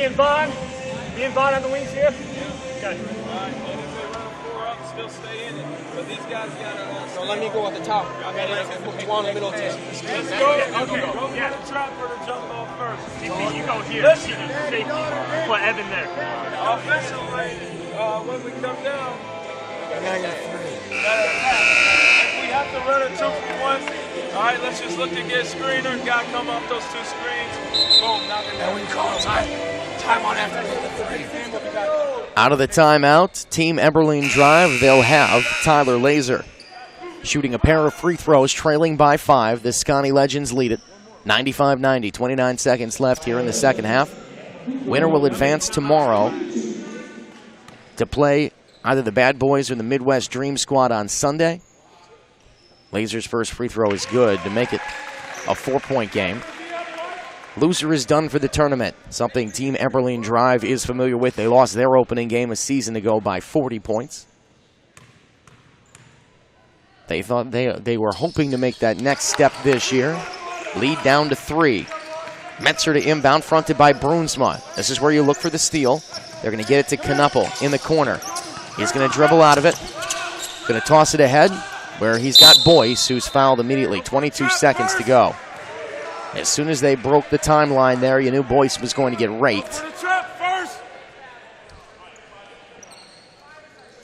and Vaughn. Me and Vaughn on the wings here. Okay. Still stay in it, but these guys gotta. So let me go at the top. Okay, put one in the middle. Let's go. Okay. Go get the trapper to jump off first. TP, you go here. Safety. Put Evan there. Offensively, when we come down, I got three. If we have to run a 2-for-1, all right, let's just look to get screener. Guy come off those two screens. Boom, knock it down. And we call time on after the three. Out of the timeout, Team Eberlein Drive, they'll have Tyler Laser shooting a pair of free throws, trailing by 5. The Scotty Legends lead it 95-90, 29 seconds left here in the second half. Winner will advance tomorrow to play either the Bad Boys or the Midwest Dream Squad on Sunday. Laser's first free throw is good to make it a 4-point game. Loser is done for the tournament, something Team Eberlein Drive is familiar with. They lost their opening game a season ago by 40 points. They thought they were hoping to make that next step this year. Lead down to 3. Metzer to inbound, fronted by Brunsma. This is where you look for the steal. They're going to get it to Knuppel in the corner. He's going to dribble out of it. Going to toss it ahead where he's got Boyce, who's fouled immediately. 22 seconds to go. As soon as they broke the timeline there, you knew Boyce was going to get raked.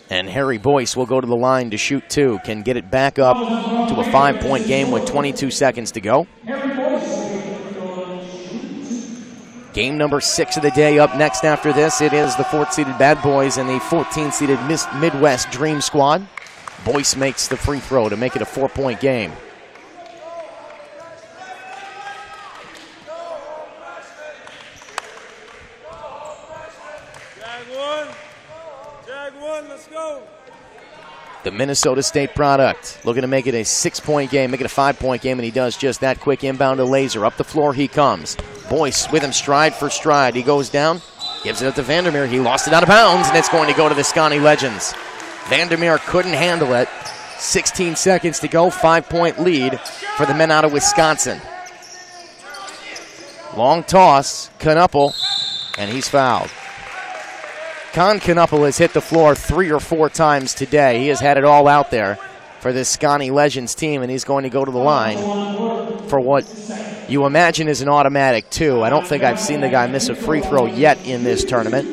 And Harry Boyce will go to the line to shoot 2. Can get it back up to a 5-point game with 22 seconds to go. Game number 6 of the day up next after this. It is the 4th-seeded Bad Boys and the 14th-seeded Midwest Dream Squad. Boyce makes the free throw to make it a 4-point game. Jag one, let's go. The Minnesota State product looking to make it a 6-point game, make it a 5-point game, and he does just that. Quick inbound to Laser. Up the floor he comes. Boyce with him stride for stride. He goes down, gives it up to Vandermeer. He lost it out of bounds, and it's going to go to the Scotty Legends. Vandermeer couldn't handle it. 16 seconds to go, 5-point lead for the men out of Wisconsin. Long toss, Knuppel, and he's fouled. Con Knuppel has hit the floor 3 or 4 times today. He has had it all out there for this Scotty Legends team, and he's going to go to the line for what you imagine is an automatic 2. I don't think I've seen the guy miss a free throw yet in this tournament.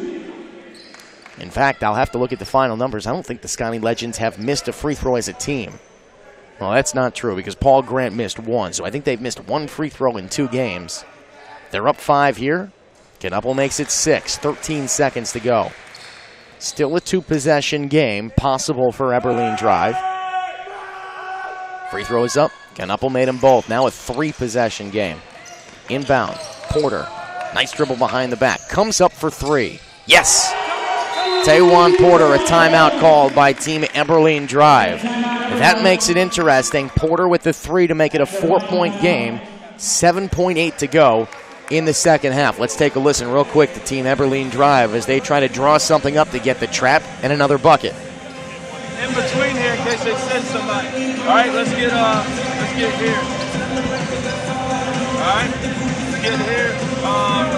In fact, I'll have to look at the final numbers. I don't think the Scotty Legends have missed a free throw as a team. Well, that's not true because Paul Grant missed 1, so I think they've missed 1 free throw in 2 games. They're up 5 here. Knuppel makes it 6, 13 seconds to go. Still a 2-possession game, possible for Eberlein Drive. Free throw is up. Knuppel made them both. Now a 3-possession game. Inbound, Porter. Nice dribble behind the back. Comes up for 3. Yes! Taewon Porter, a timeout called by Team Eberlein Drive. That makes it interesting. Porter with the 3 to make it a 4-point game. 7.8 to go in the second half. Let's take a listen real quick to Team Eberlein Drive as they try to draw something up to get the trap and another bucket. In between here, in case they send somebody. All right, let's get here. All right, let's get here.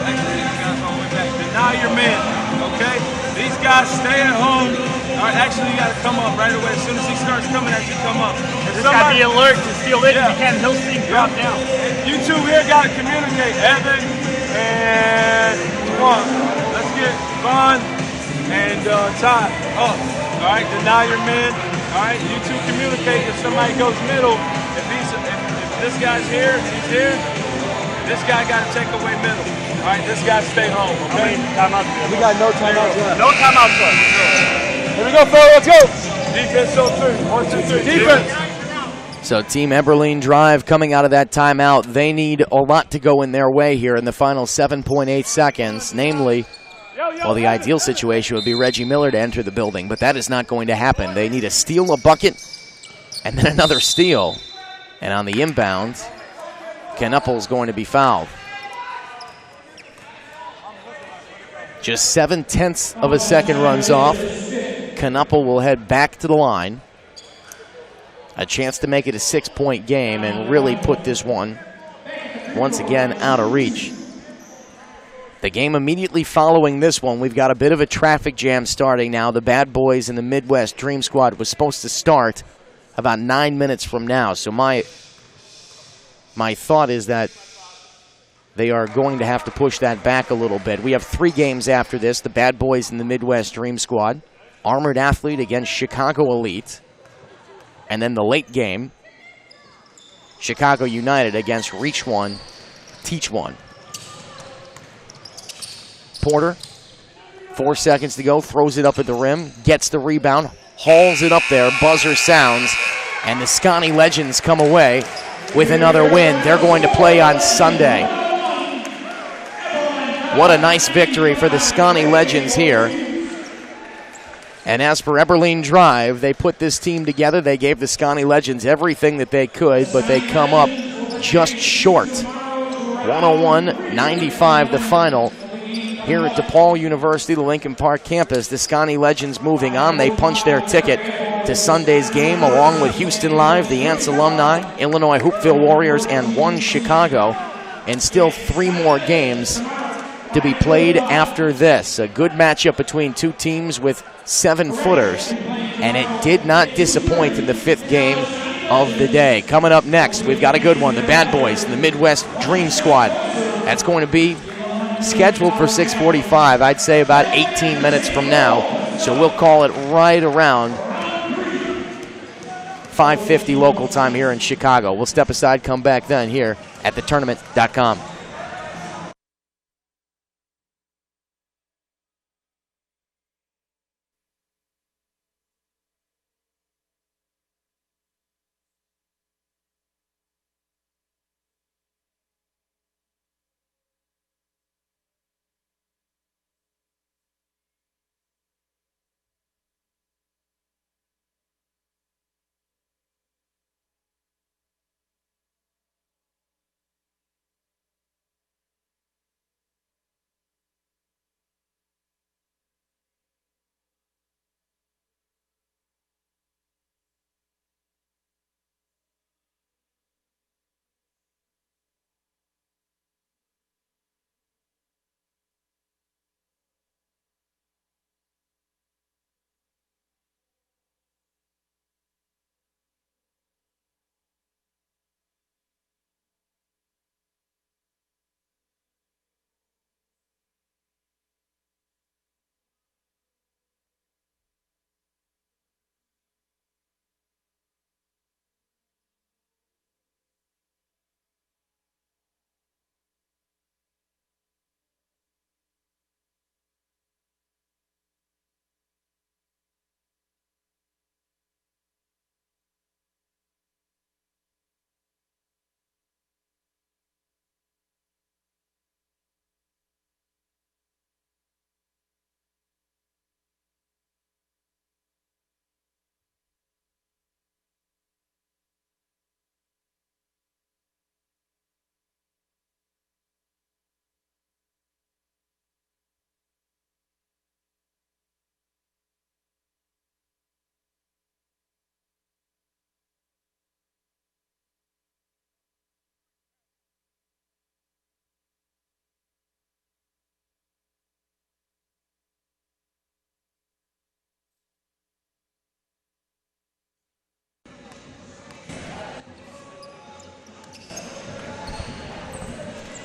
Actually, these guys all the way back. Deny your men, okay? These guys stay at home. All right, actually, you got to come up right away. As soon as he starts coming at you, come up. Just got to be alert to steal it if you can. He'll see drop down. You two here got to communicate. Evan and Juan. Let's get Vaughn and Todd up. All right, deny your men. All right, you two communicate. If somebody goes middle, if this guy's here, he's here. This guy got to take away middle. All right, this guy stay home. Okay. We got no timeouts left. No timeouts left. Here we go, Phil. Let's go. Defense on 3. 1, 2, 3. Defense. So Team Eberlein Drive coming out of that timeout. They need a lot to go in their way here in the final 7.8 seconds. Namely, well, the ideal situation would be Reggie Miller to enter the building, but that is not going to happen. They need a steal, a bucket, and then another steal. And on the inbound, Knuppel's going to be fouled. Just 0.7 of a second runs off. Knuppel will head back to the line. A chance to make it a 6-point game and really put this one once again out of reach. The game immediately following this one, we've got a bit of a traffic jam starting now. The Bad Boys and the Midwest Dream Squad was supposed to start about 9 minutes from now. So my thought is that they are going to have to push that back a little bit. We have 3 games after this. The Bad Boys and the Midwest Dream Squad. Armored Athlete against Chicago Elite. And then the late game, Chicago United against Reach One, Teach One. Porter, 4 seconds to go, throws it up at the rim, gets the rebound, hauls it up there, buzzer sounds, and the Scotty Legends come away with another win. They're going to play on Sunday. What a nice victory for the Scotty Legends here. And as for Eberlein Drive, they put this team together. They gave the Scotty Legends everything that they could, but they come up just short. 101-95 the final. Here at DePaul University, the Lincoln Park campus, the Scotty Legends moving on. They punch their ticket to Sunday's game along with Houston Live, the Ants alumni, Illinois Hoopville Warriors, and one Chicago. And still 3 more games to be played after this. A good matchup between 2 teams with 7-footers. And it did not disappoint in the 5th game of the day. Coming up next, we've got a good one. The Bad Boys and the Midwest Dream Squad. That's going to be scheduled for 6:45, I'd say about 18 minutes from now. So we'll call it right around 5:50 local time here in Chicago. We'll step aside, come back then here at thetournament.com.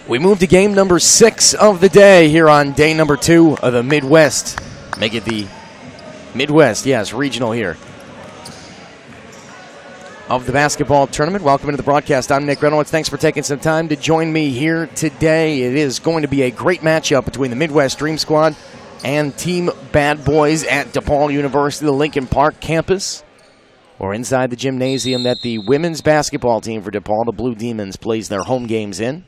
We move to game number 6 of the day here on day number 2 of the Midwest. Make it the Midwest, yes, regional here of the basketball tournament. Welcome into the broadcast. I'm Nick Reynolds. Thanks for taking some time to join me here today. It is going to be a great matchup between the Midwest Dream Squad and Team Bad Boys at DePaul University, the Lincoln Park campus. We're inside the gymnasium that the women's basketball team for DePaul, the Blue Demons, plays their home games in.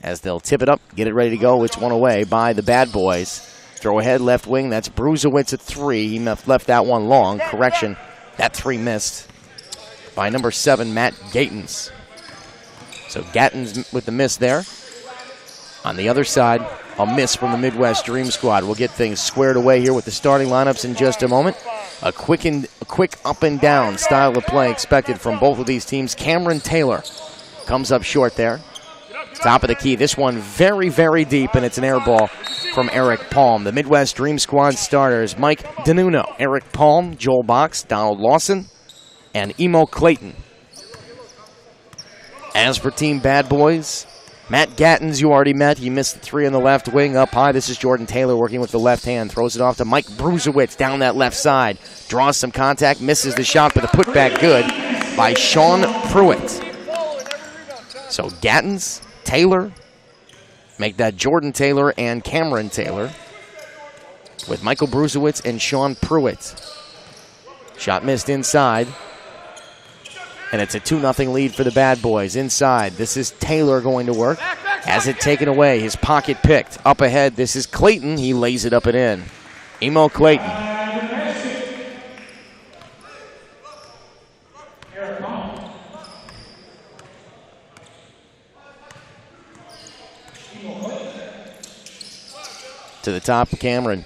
As they'll tip it up, get it ready to go. It's one away by the Bad Boys. Throw ahead, left wing. That's Bruzowitz at 3. He left that one long. Correction, that 3 missed by number 7, Matt Gatens. So Gatens with the miss there. On the other side, a miss from the Midwest Dream Squad. We'll get things squared away here with the starting lineups in just a moment. A quick up and down style of play expected from both of these teams. Cameron Taylor comes up short there. Top of the key. This one very, very deep, and it's an air ball from Eric Palm. The Midwest Dream Squad starters: Mike Dinunno, Eric Palm, Joel Box, Donald Lawson, and Emo Clayton. As for Team Bad Boys, Matt Gattens, you already met. He missed the three on the left wing. Up high, this is Jordan Taylor working with the left hand. Throws it off to Mike Bruzewitz down that left side. Draws some contact, misses the shot, but the putback good by Sean Pruitt. So Gattens, Taylor, make that Jordan Taylor and Cameron Taylor, with Michael Bruzewitz and Sean Pruitt. Shot missed inside. And it's a 2-0 lead for the Bad Boys. Inside, this is Taylor going to work. Has it taken away, his pocket picked. Up ahead, this is Clayton. He lays it up and in. Emo Clayton. To the top, Cameron.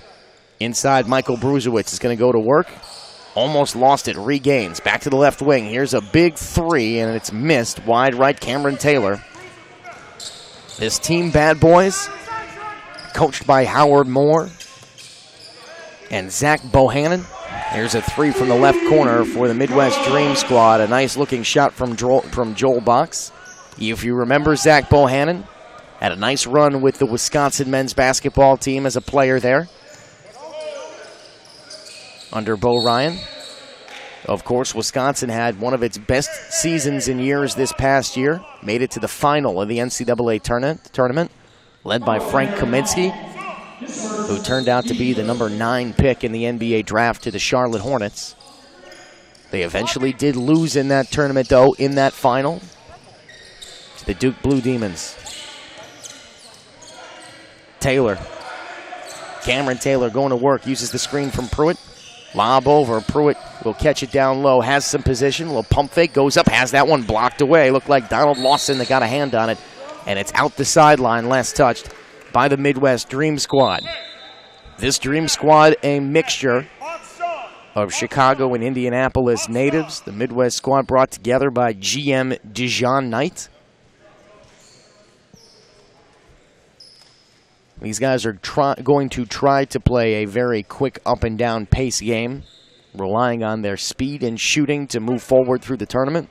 Inside, Michael Bruzewitz is going to go to work. Almost lost it, regains. Back to the left wing. Here's a big three, and it's missed. Wide right, Cameron Taylor. This Team Bad Boys, coached by Howard Moore and Zach Bohannon. Here's a three from the left corner for the Midwest Dream Squad. A nice-looking shot from Joel Box. If you remember, Zach Bohannon had a nice run with the Wisconsin men's basketball team as a player there under Bo Ryan. Of course, Wisconsin had one of its best seasons in years this past year. Made it to the final of the NCAA tournament, led by Frank Kaminsky, who turned out to be the number 9 pick in the NBA draft to the Charlotte Hornets. They eventually did lose in that tournament, though, in that final, to the Duke Blue Demons. Taylor. Cameron Taylor going to work, uses the screen from Pruitt. Lob over, Pruitt will catch it down low, has some position, little pump fake, goes up, has that one blocked away. Looked like Donald Lawson that got a hand on it, and it's out the sideline, last touched by the Midwest Dream Squad. This Dream Squad, a mixture of Chicago and Indianapolis natives. The Midwest squad brought together by GM Dijon Knight. These guys are going to try to play a very quick up-and-down pace game, relying on their speed and shooting to move forward through the tournament.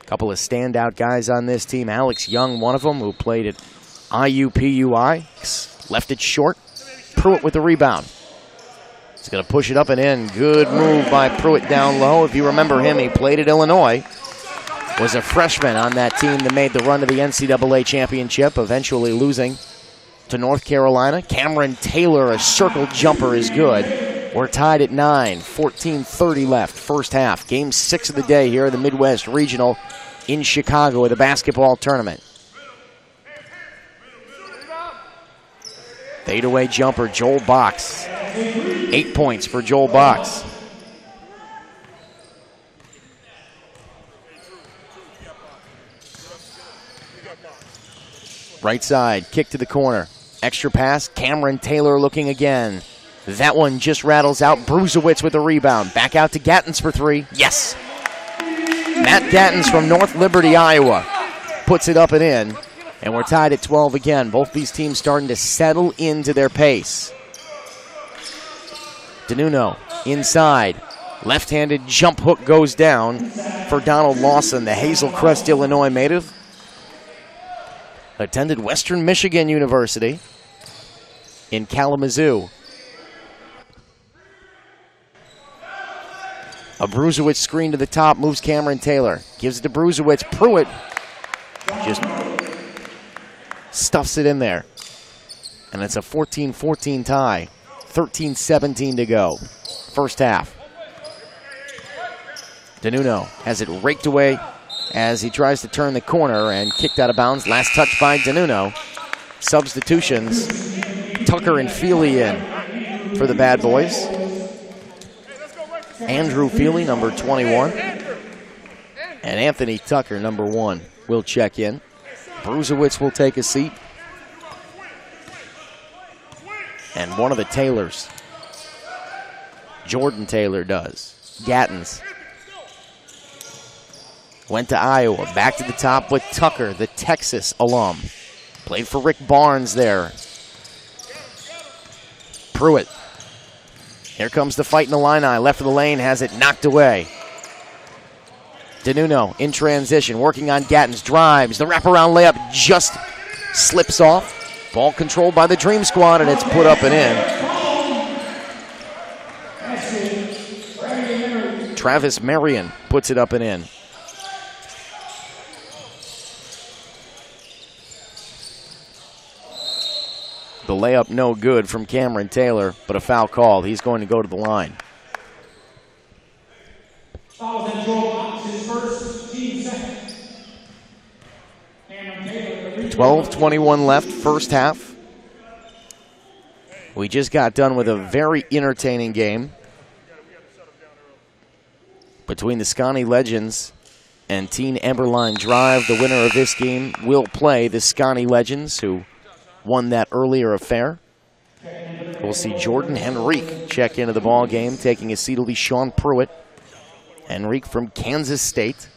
A couple of standout guys on this team. Alex Young, one of them, who played at IUPUI, left it short. Pruitt with the rebound. He's going to push it up and in. Good move by Pruitt down low. If you remember him, he played at Illinois. Was a freshman on that team that made the run to the NCAA championship, eventually losing to North Carolina. Cameron Taylor, a circle jumper, is good. We're tied at 9, 14:30 left, first half. Game 6 of the day here at the Midwest Regional in Chicago at the basketball tournament. Fadeaway jumper, Joel Box. 8 points for Joel Box. Right side, kick to the corner. Extra pass, Cameron Taylor looking again. That one just rattles out. Bruzewitz with the rebound. Back out to Gattens for three. Yes! Matt Gattens from North Liberty, Iowa, puts it up and in. And we're tied at 12 again. Both these teams starting to settle into their pace. Dinunno inside. Left-handed jump hook goes down for Donald Lawson, the Hazel Crest, Illinois native. Attended Western Michigan University in Kalamazoo. A Bruzewitz screen to the top, moves Cameron Taylor. Gives it to Bruzewitz. Pruitt just stuffs it in there. And it's a 14-14 tie. 13-17 to go. First half. Dinunno has it raked away as he tries to turn the corner and kicked out of bounds. Last touch by Dinunno. Substitutions. Tucker and Feely in for the Bad Boys. Andrew Feely, number 21. And Anthony Tucker, number 1, will check in. Bruzewitz will take a seat. And one of the Taylors, Jordan Taylor, does. Gattens. Went to Iowa. Back to the top with Tucker, the Texas alum. Played for Rick Barnes there. Pruitt. Here comes the fight in the line. Left of the lane, has it knocked away. Dinunno in transition, working on Gatton's drives. The wraparound layup just slips off. Ball controlled by the Dream Squad, and it's put up and in. Travis Marion puts it up and in. The layup no good from Cameron Taylor, but a foul called. He's going to go to the line. 12:21 left, first half. We just got done with a very entertaining game between the Scotty Legends and Teen Eberline Drive. The winner of this game will play the Scotty Legends, who won that earlier affair. We'll see Jordan Henrique check into the ball game. Taking his seat will be Sean Pruitt. Henrique from Kansas State.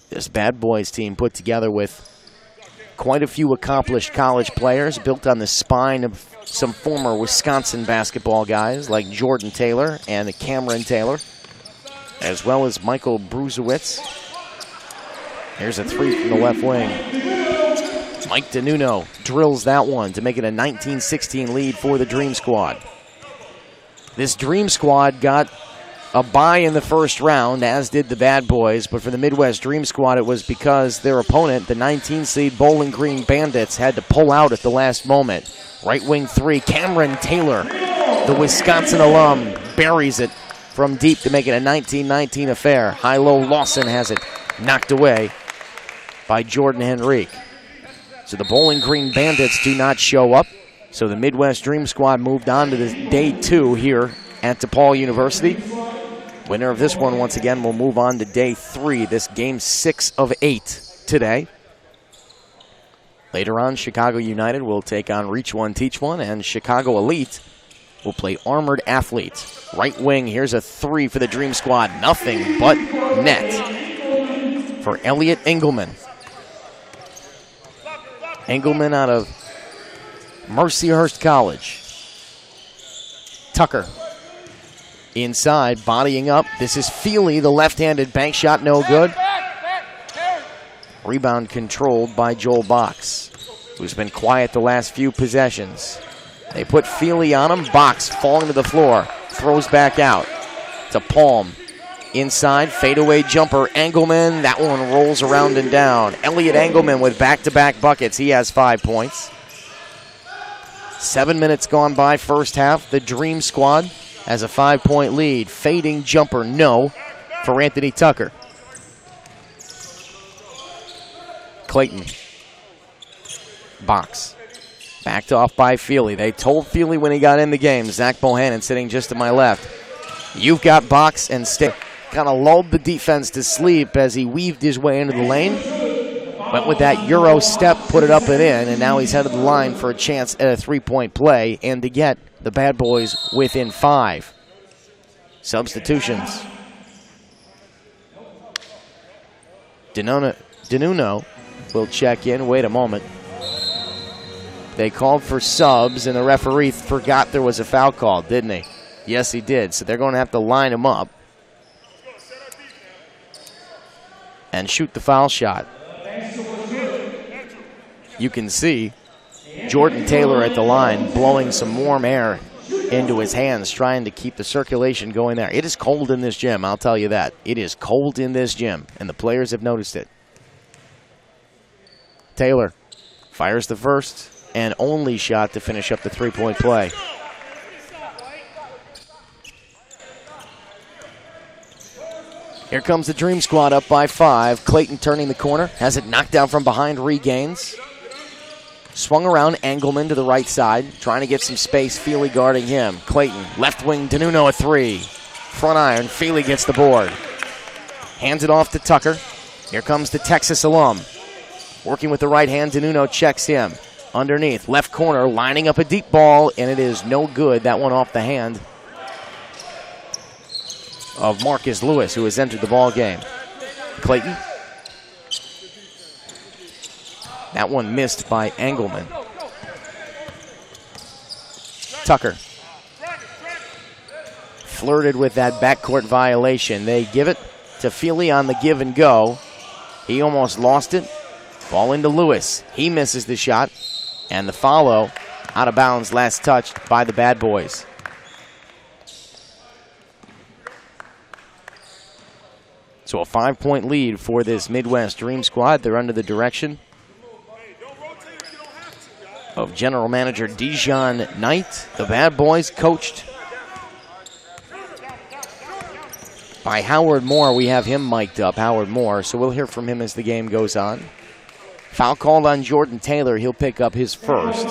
This Bad Boys team put together with quite a few accomplished college players, built on the spine of some former Wisconsin basketball guys like Jordan Taylor and Cameron Taylor, as well as Michael Bruzewitz. Here's a three from the left wing. Mike Dinunno drills that one to make it a 19-16 lead for the Dream Squad. This Dream Squad got a bye in the first round, as did the Bad Boys, but for the Midwest Dream Squad, it was because their opponent, the 19-seed Bowling Green Bandits, had to pull out at the last moment. Right wing three, Cameron Taylor, the Wisconsin alum, buries it from deep to make it a 19-19 affair. High-low Lawson has it knocked away by Jordan Henrique. So the Bowling Green Bandits do not show up. So the Midwest Dream Squad moved on to this day 2 here at DePaul University. Winner of this one, once again, will move on to day 3. This game 6 of 8 today. Later on, Chicago United will take on Reach One, Teach One, and Chicago Elite will play Armored Athlete. Right wing, here's a three for the Dream Squad. Nothing but net for Elliot Engelman. Engelman out of Mercyhurst College. Tucker inside, bodying up. This is Feely, the left-handed bank shot, no good. Rebound controlled by Joel Box, who's been quiet the last few possessions. They put Feely on him. Box falling to the floor, throws back out to Palm. Inside, fadeaway jumper, Engelman. That one rolls around and down. Elliot Engelman with back-to-back buckets. He has 5 points. 7 minutes gone by first half. The Dream Squad has a 5-point lead. Fading jumper, no, for Anthony Tucker. Clayton. Box. Backed off by Feely. They told Feely when he got in the game, Zach Bohannon sitting just to my left, you've got Box and stick. Kind of lulled the defense to sleep as he weaved his way into the lane. Went with that Euro step, put it up and in, and now he's headed the line for a chance at a three-point play and to get the Bad Boys within 5. Substitutions. Dinunno will check in. Wait a moment. They called for subs, and the referee forgot there was a foul call, didn't he? Yes, he did. So they're going to have to line him up and shoot the foul shot. You can see Jordan Taylor at the line blowing some warm air into his hands, trying to keep the circulation going there. It is cold in this gym, I'll tell you that. It is cold in this gym, and the players have noticed it. Taylor fires the first and only shot to finish up the three-point play. Here comes the Dream Squad up by 5. Clayton turning the corner, has it knocked down from behind, regains. Swung around, Engelman to the right side, trying to get some space, Feely guarding him. Clayton, left wing, Dinunno a 3. Front iron, Feely gets the board. Hands it off to Tucker. Here comes the Texas alum. Working with the right hand, Dinunno checks him. Underneath, left corner, lining up a deep ball, and it is no good. That one off the hand of Marcus Lewis, who has entered the ball game. Clayton. That one missed by Engelman. Tucker. Flirted with that backcourt violation. They give it to Feely on the give and go. He almost lost it. Ball into Lewis. He misses the shot. And the follow out of bounds, last touched by the Bad Boys. So a 5-point lead for this Midwest Dream squad. They're under the direction of General Manager Dijon Knight. The Bad Boys coached by Howard Moore. We have him mic'd up, Howard Moore, so we'll hear from him as the game goes on. Foul called on Jordan Taylor. He'll pick up his first.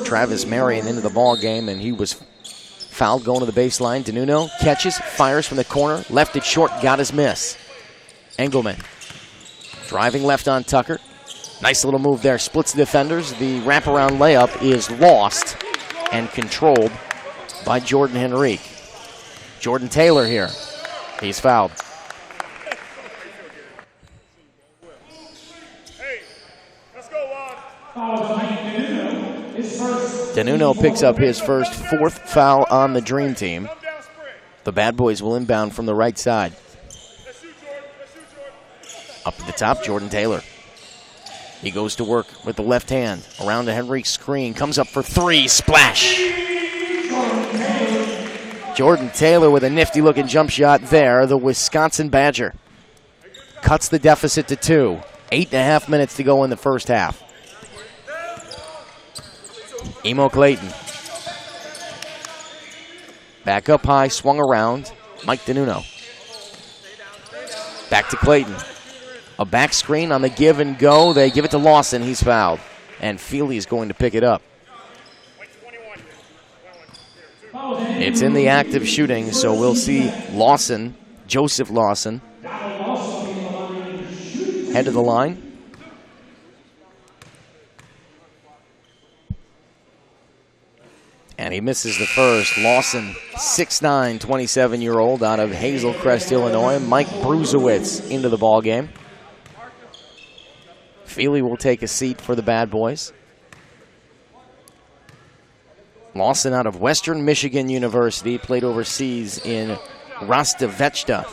Travis Marion into the ball game, and he was fouled going to the baseline. Dinunno catches, fires from the corner, left it short, got his miss. Engelman driving left on Tucker. Nice little move there, splits the defenders. The wraparound layup is lost and controlled by Jordan Henrique. Jordan Taylor here. He's fouled. Dinunno picks up his first, fourth foul on the Dream Team. The Bad Boys will inbound from the right side. Up at the top, Jordan Taylor. He goes to work with the left hand. Around to Henrique's screen. Comes up for three. Splash. Jordan Taylor with a nifty-looking jump shot there. The Wisconsin Badger cuts the deficit to 2. 8.5 minutes to go in the first half. Emo Clayton. Back up high, swung around. Mike Dinunno. Back to Clayton. A back screen on the give and go. They give it to Lawson. He's fouled. And Feely is going to pick it up. It's in the act of shooting, so we'll see Lawson, Joseph Lawson, head of the line. And he misses the first. Lawson, 6'9", 27-year-old out of Hazel Crest, Illinois. Mike Bruzewitz into the ballgame. Feely will take a seat for the Bad Boys. Lawson out of Western Michigan University, played overseas in Rostovechta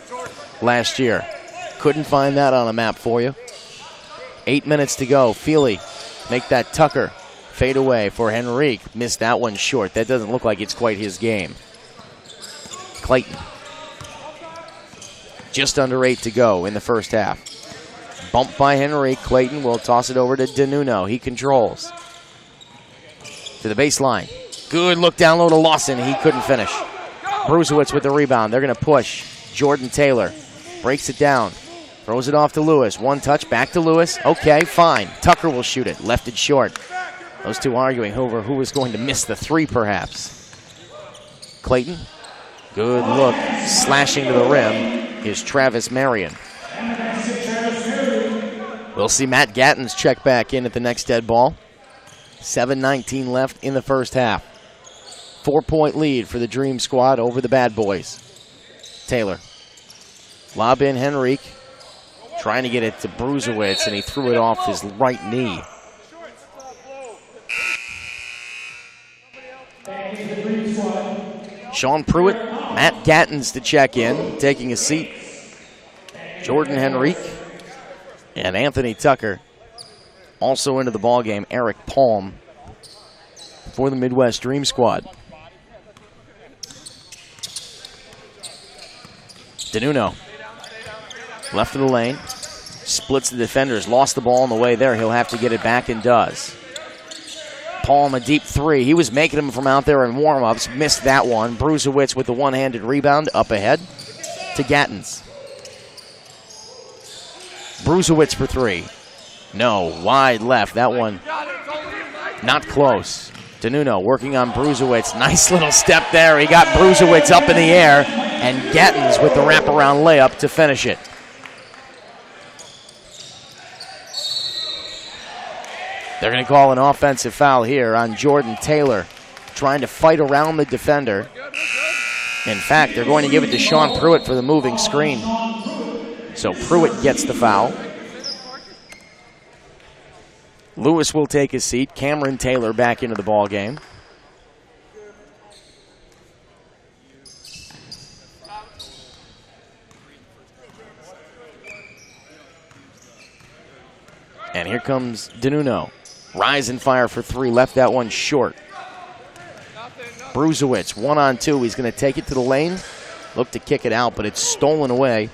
last year. Couldn't find that on a map for you. 8 minutes to go. Feely make that Tucker fade away for Henrique. Missed that one short. That doesn't look like it's quite his game. Clayton. Just under 8 to go in the first half. Bumped by Henrique. Clayton will toss it over to Dinunno. He controls. To the baseline. Good look down low to Lawson. He couldn't finish. Bruzewitz with the rebound. They're going to push. Jordan Taylor breaks it down. Throws it off to Lewis. One touch. Back to Lewis. Okay, fine. Tucker will shoot it. Left it short. Those two arguing over who was going to miss the three, perhaps. Clayton. Good look. Slashing to the rim is Travis Marion. We'll see Matt Gattens check back in at the next dead ball. 7:19 left in the first half. 4-point lead for the Dream squad over the Bad Boys. Taylor. Lob in Henrique. Trying to get it to Bruzewitz, and he threw it off his right knee. Sean Pruitt, Matt Gattens to check in, taking a seat. Jordan Henrique and Anthony Tucker also into the ballgame. Eric Palm for the Midwest Dream squad. Dinunno, left of the lane, splits the defenders, lost the ball on the way there. He'll have to get it back and does. Palm, a deep three. He was making them from out there in warm-ups. Missed that one. Bruzewitz with the one-handed rebound up ahead to Gattens. Bruzewitz for three. No, wide left. That one not close. Dinunno working on Bruzewitz. Nice little step there. He got Bruzewitz up in the air, and Gattens with the wraparound layup to finish it. They're going to call an offensive foul here on Jordan Taylor, trying to fight around the defender. In fact, they're going to give it to Sean Pruitt for the moving screen. So Pruitt gets the foul. Lewis will take his seat. Cameron Taylor back into the ball game. And here comes Dinunno. Rise and fire for three. Left that one short. Bruzewicz, 1-on-2. He's going to take it to the lane. Look to kick it out, but it's stolen away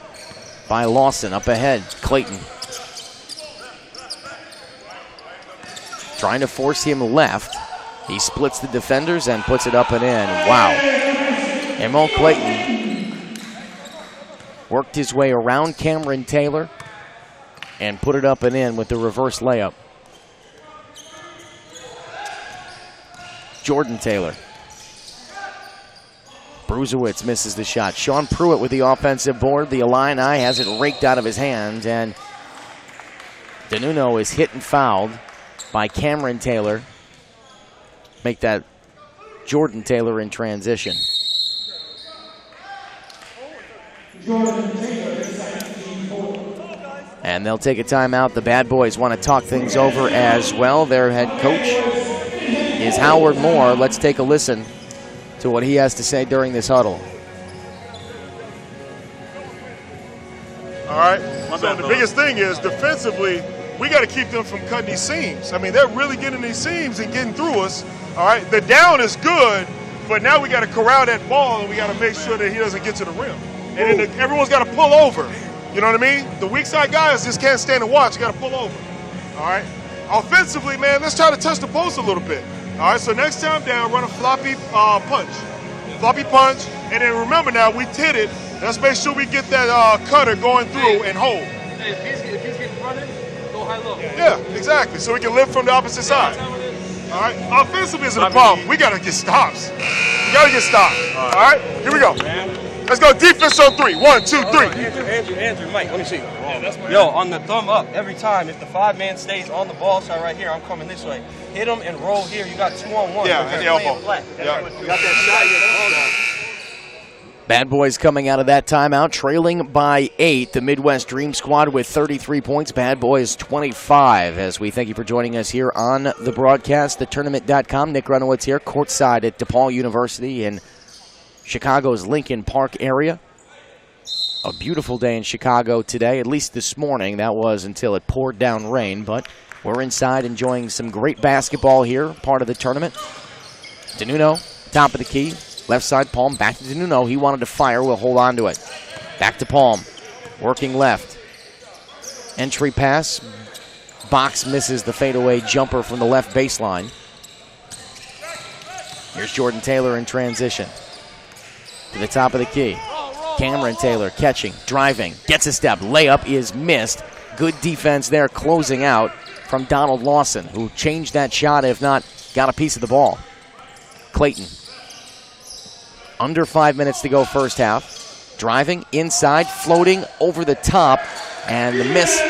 by Lawson. Up ahead, Clayton. Trying to force him left. He splits the defenders and puts it up and in. Wow. Emo Clayton worked his way around Cameron Taylor and put it up and in with the reverse layup. Jordan Taylor. Bruzewicz misses the shot. Sean Pruitt with the offensive board. The Illini has it raked out of his hands, and Dinunno is hit and fouled by Cameron Taylor. Make that Jordan Taylor in transition. And they'll take a timeout. The Bad Boys want to talk things over as well. Their head coach is Howard Moore. Let's take a listen to what he has to say during this huddle. All right, so the biggest thing is defensively, we got to keep them from cutting these seams. I mean, they're really getting these seams and getting through us. All right, the down is good, but now we got to corral that ball and we got to make sure that he doesn't get to the rim. And then everyone's got to pull over. You know what I mean? The weak side guys just can't stand and watch. You got to pull over. All right. Offensively, man, let's try to touch the post a little bit. All right, so next time down, run a floppy punch. Floppy punch, and then remember now, we hit it. Let's make sure we get that cutter going through and hold. Hey, if he's getting running, go high-low. Yeah, exactly, so we can lift from the opposite side. All right, offensively isn't a problem. We got to get stops. We got to get stops. All right, here we go. Let's go defense on three. 1, 2, 3. Andrew, Mike, let me see. Yo, on the thumb up, every time, if the 5-man stays on the ball side right here, I'm coming this way. Hit him and roll here. You got 2-on-1. Yeah, and the elbow. Yeah. You got that shot. Bad Boys coming out of that timeout, trailing by 8. The Midwest Dream Squad with 33 points. Bad Boys 25. As we thank you for joining us here on the broadcast, thetournament.com. Nick Runowitz here, courtside at DePaul University in Chicago's Lincoln Park area. A beautiful day in Chicago today, at least this morning. That was until it poured down rain, but we're inside enjoying some great basketball here, part of the tournament. Dinunno, top of the key, left side, Palm, back to Dinunno. He wanted to fire, we'll hold on to it. Back to Palm, working left. Entry pass, Box misses the fadeaway jumper from the left baseline. Here's Jordan Taylor in transition. To the top of the key. Cameron Taylor catching, driving, gets a step. Layup is missed. Good defense there, closing out from Donald Lawson, who changed that shot, if not got a piece of the ball. Clayton. Under 5 minutes to go first half. Driving, inside, floating, over the top, and the miss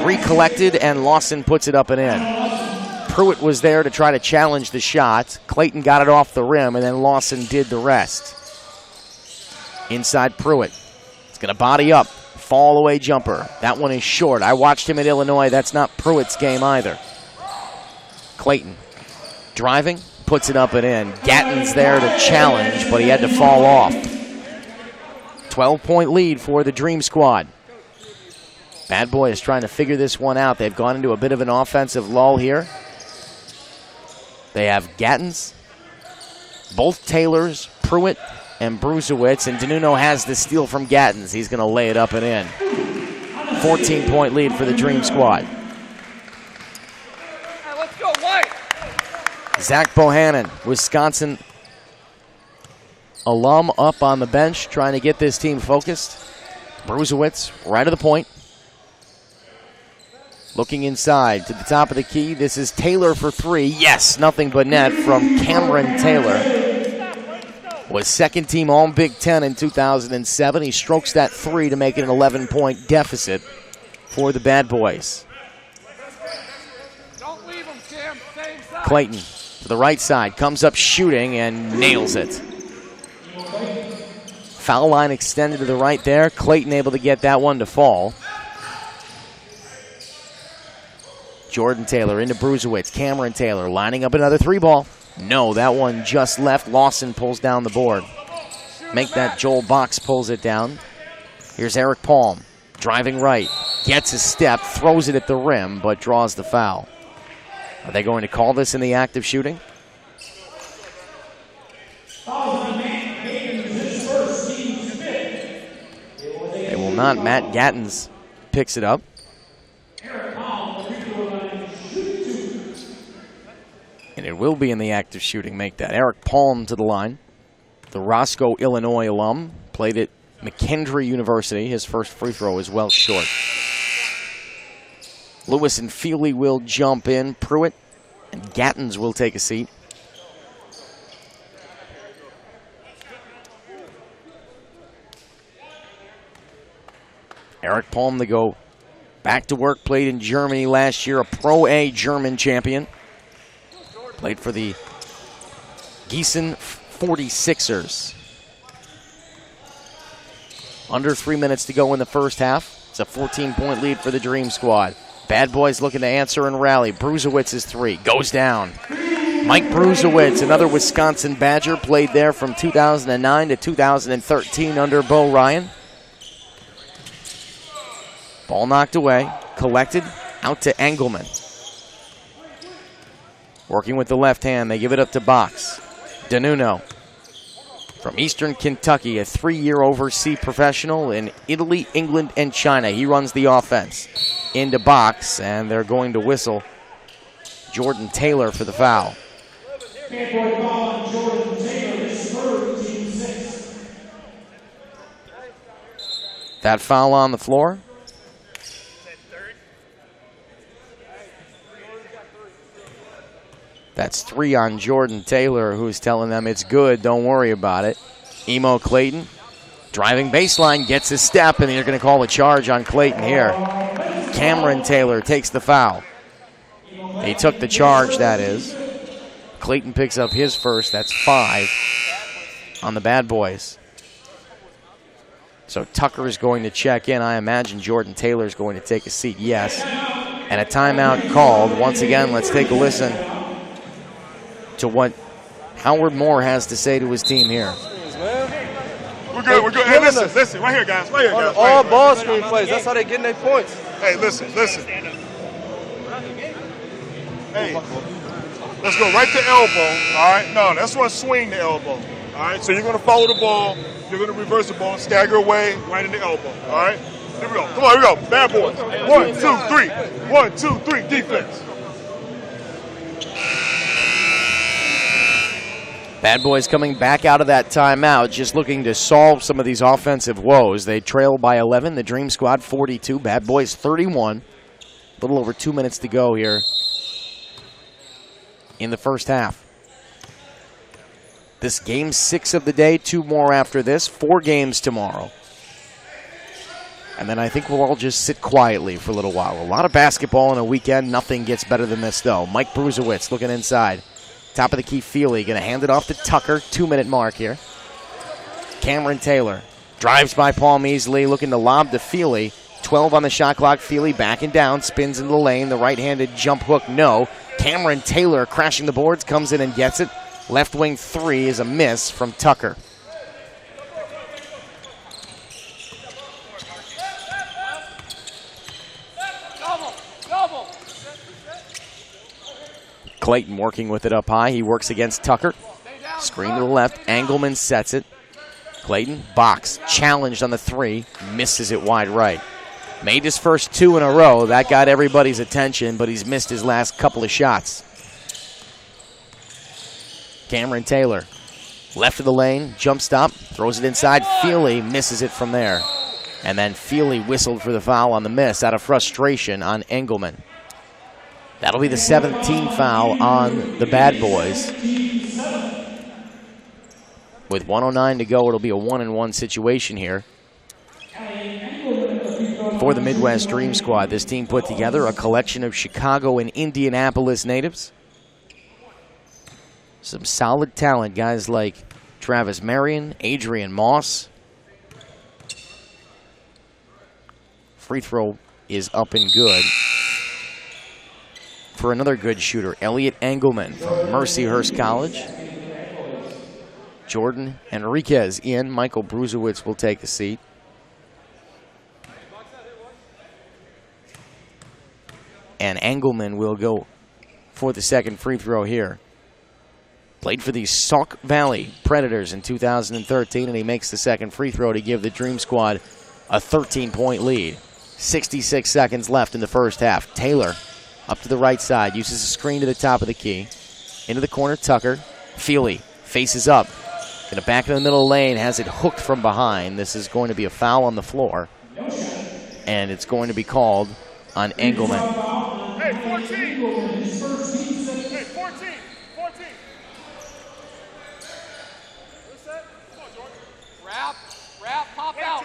recollected, and Lawson puts it up and in. Pruitt was there to try to challenge the shot. Clayton got it off the rim, and then Lawson did the rest. Inside Pruitt. It's going to body up. Fall away jumper. That one is short. I watched him at Illinois. That's not Pruitt's game either. Clayton driving, puts it up and in. Gatton's there to challenge, but he had to fall off. 12-point lead for the Dream Squad. Bad Boy is trying to figure this one out. They've gone into a bit of an offensive lull here. They have Gattons, both Taylors, Pruitt, and Bruzewicz, and Dinunno has the steal from Gattons. He's going to lay it up and in. 14-point lead for the Dream Squad. Let's go, White. Zach Bohannon, Wisconsin alum, up on the bench, trying to get this team focused. Bruzewicz, right to the point. Looking inside to the top of the key. This is Taylor for three. Yes, nothing but net from Cameron Taylor. Was second team all Big Ten in 2007. He strokes that three to make it an 11-point deficit for the Bad Boys. Don't leave him, Cam. Same side. Clayton to the right side, comes up shooting and nails it. Foul line extended to the right there. Clayton able to get that one to fall. Jordan Taylor into Bruzewicz. Cameron Taylor lining up another 3-ball. No, that one just left. Lawson pulls down the board. Make that Joel Box pulls it down. Here's Eric Palm driving right. Gets a step, throws it at the rim, but draws the foul. Are they going to call this in the act of shooting? They will not. Matt Gattens picks it up. And it will be in the act of shooting. Make that. Eric Palm to the line. The Roscoe, Illinois alum. Played at McKendree University. His first free throw is well short. Lewis and Feely will jump in. Pruitt and Gattens will take a seat. Eric Palm to go back to work. Played in Germany last year. A Pro A German champion. Played for the Gießen 46ers. Under 3 minutes to go in the first half. It's a 14-point lead for the Dream Squad. Bad Boys looking to answer and rally. Bruzewitz's 3 goes down. Mike Bruzewicz, another Wisconsin Badger, played there from 2009 to 2013 under Bo Ryan. Ball knocked away, collected, out to Engelman. Working with the left hand, they give it up to Box. Dinunno from Eastern Kentucky, a 3-year overseas professional in Italy, England, and China. He runs the offense into Box, and they're going to whistle Jordan Taylor for the foul. That foul on the floor. That's 3 on Jordan Taylor, who's telling them it's good, don't worry about it. Emo Clayton, driving baseline, gets his step, and they're going to call a charge on Clayton here. Cameron Taylor takes the foul. He took the charge, that is. Clayton picks up his first, that's 5 on the Bad Boys. So Tucker is going to check in. I imagine Jordan Taylor is going to take a seat, yes. And a timeout called. Once again, let's take a listen to what Howard Moore has to say to his team here. We're good. Hey, listen, right here, guys. All ball screen plays. That's how they getting their points. Hey, listen. Hey, let's go right to elbow. All right. No, that's what swing the elbow. All right. So you're going to follow the ball. You're going to reverse the ball, stagger away, right in the elbow. All right. Here we go. Come on, here we go. Bad Boys. 1, 2, 3. 1, 2, 3. Defense. Bad Boys coming back out of that timeout, just looking to solve some of these offensive woes. They trail by 11. The Dream Squad 42. Bad Boys 31. A little over 2 minutes to go here in the first half. This game 6 of the day, 2 more after this, 4 games tomorrow. And then I think we'll all just sit quietly for a little while. A lot of basketball in a weekend. Nothing gets better than this, though. Mike Bruzewicz looking inside. Top of the key, Feely going to hand it off to Tucker. 2-minute mark here. Cameron Taylor drives by Palm easily, looking to lob to Feely. 12 on the shot clock. Feely backing down, spins into the lane. The right-handed jump hook, no. Cameron Taylor crashing the boards, comes in and gets it. Left wing 3 is a miss from Tucker. Clayton working with it up high. He works against Tucker. Screen to the left. Engelman sets it. Clayton, Box, challenged on the 3. Misses it wide right. Made his first 2 in a row. That got everybody's attention, but he's missed his last couple of shots. Cameron Taylor, left of the lane, jump stop, throws it inside. Feely misses it from there. And then Feely whistled for the foul on the miss out of frustration on Engelman. That'll be the 17th foul on the Bad Boys. With 1:09 to go, it'll be a 1-and-1 situation here. For the Midwest Dream Squad, this team put together a collection of Chicago and Indianapolis natives. Some solid talent, guys like Travis Marion, Adrian Moss, Free throw is up and good for another good shooter, Elliot Engelman from Mercyhurst College. Jordan Enriquez in. Michael Bruzewicz will take a seat. And Engelman will go for the second free throw here. Played for the Sauk Valley Predators in 2013, and he makes the second free throw to give the Dream Squad a 13-point lead. 66 seconds left in the first half. Taylor up to the right side, uses a screen to the top of the key. Into the corner, Tucker. Feely faces up. Going to back in the middle lane, has it hooked from behind. This is going to be a foul on the floor. And it's going to be called on Engelman. Hey, 14! Hey, 14! 14! Wrap, pop out.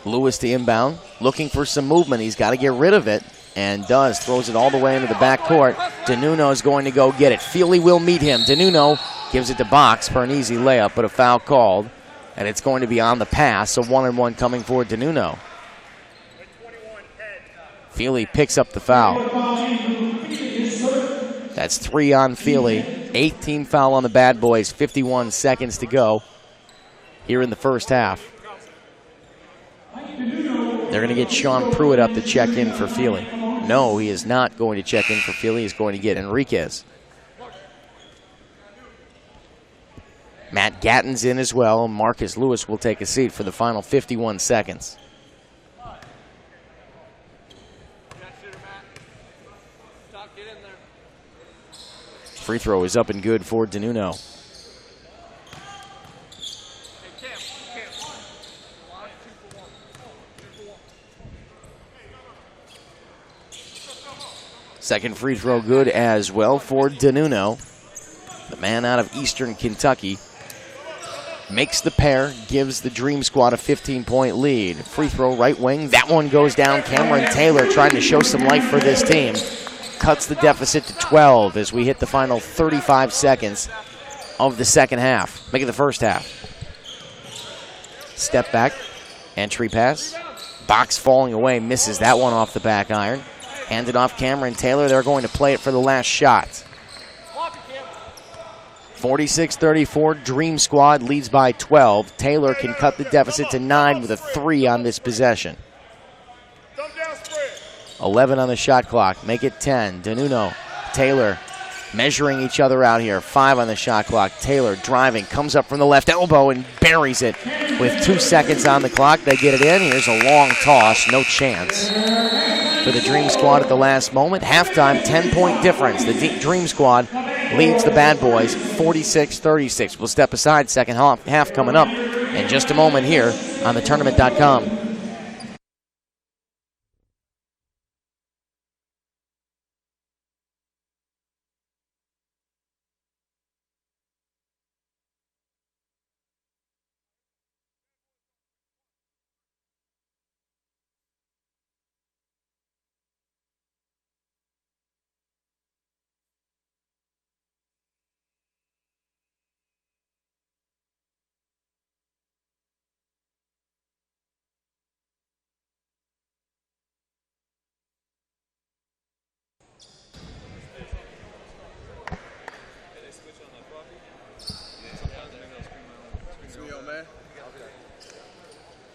Lewis to inbound, looking for some movement. He's got to get rid of it, and does. Throws it all the way into the backcourt. Dinunno is going to go get it. Feely will meet him. Dinunno gives it to Box for an easy layup, but a foul called, and it's going to be on the pass. So 1-and-1 coming for Dinunno. Feely picks up the foul. That's 3 on Feely. 8th team foul on the Bad Boys. 51 seconds to go here in the first half. They're going to get Sean Pruitt up to check in for Feely. No, he is not going to check in for Feely. He's going to get Enriquez. Matt Gatton's in as well. Marcus Lewis will take a seat for the final 51 seconds. Free throw is up and good for Dinunno. Second free throw good as well for Dinunno. The man out of Eastern Kentucky makes the pair, gives the Dream Squad a 15-point lead. Free throw right wing. That one goes down. Cameron Taylor trying to show some life for this team. Cuts the deficit to 12 as we hit the final 35 seconds of the second half. Make it the first half. Step back. Entry pass. Box falling away. Misses that one off the back iron. Handed off Cameron Taylor. They're going to play it for the last shot. 46-34. Dream Squad leads by 12. Taylor can cut the deficit to 9 with a 3 on this possession. 11 on the shot clock. Make it 10. Dinunno, Taylor measuring each other out here. 5 on the shot clock. Taylor driving, comes up from the left elbow and buries it. With 2 seconds on the clock, they get it in. Here's a long toss. No chance for the Dream Squad at the last moment. Halftime, 10-point difference. The Dream Squad leads the Bad Boys 46-36. We'll step aside. Second half coming up in just a moment here on thetournament.com.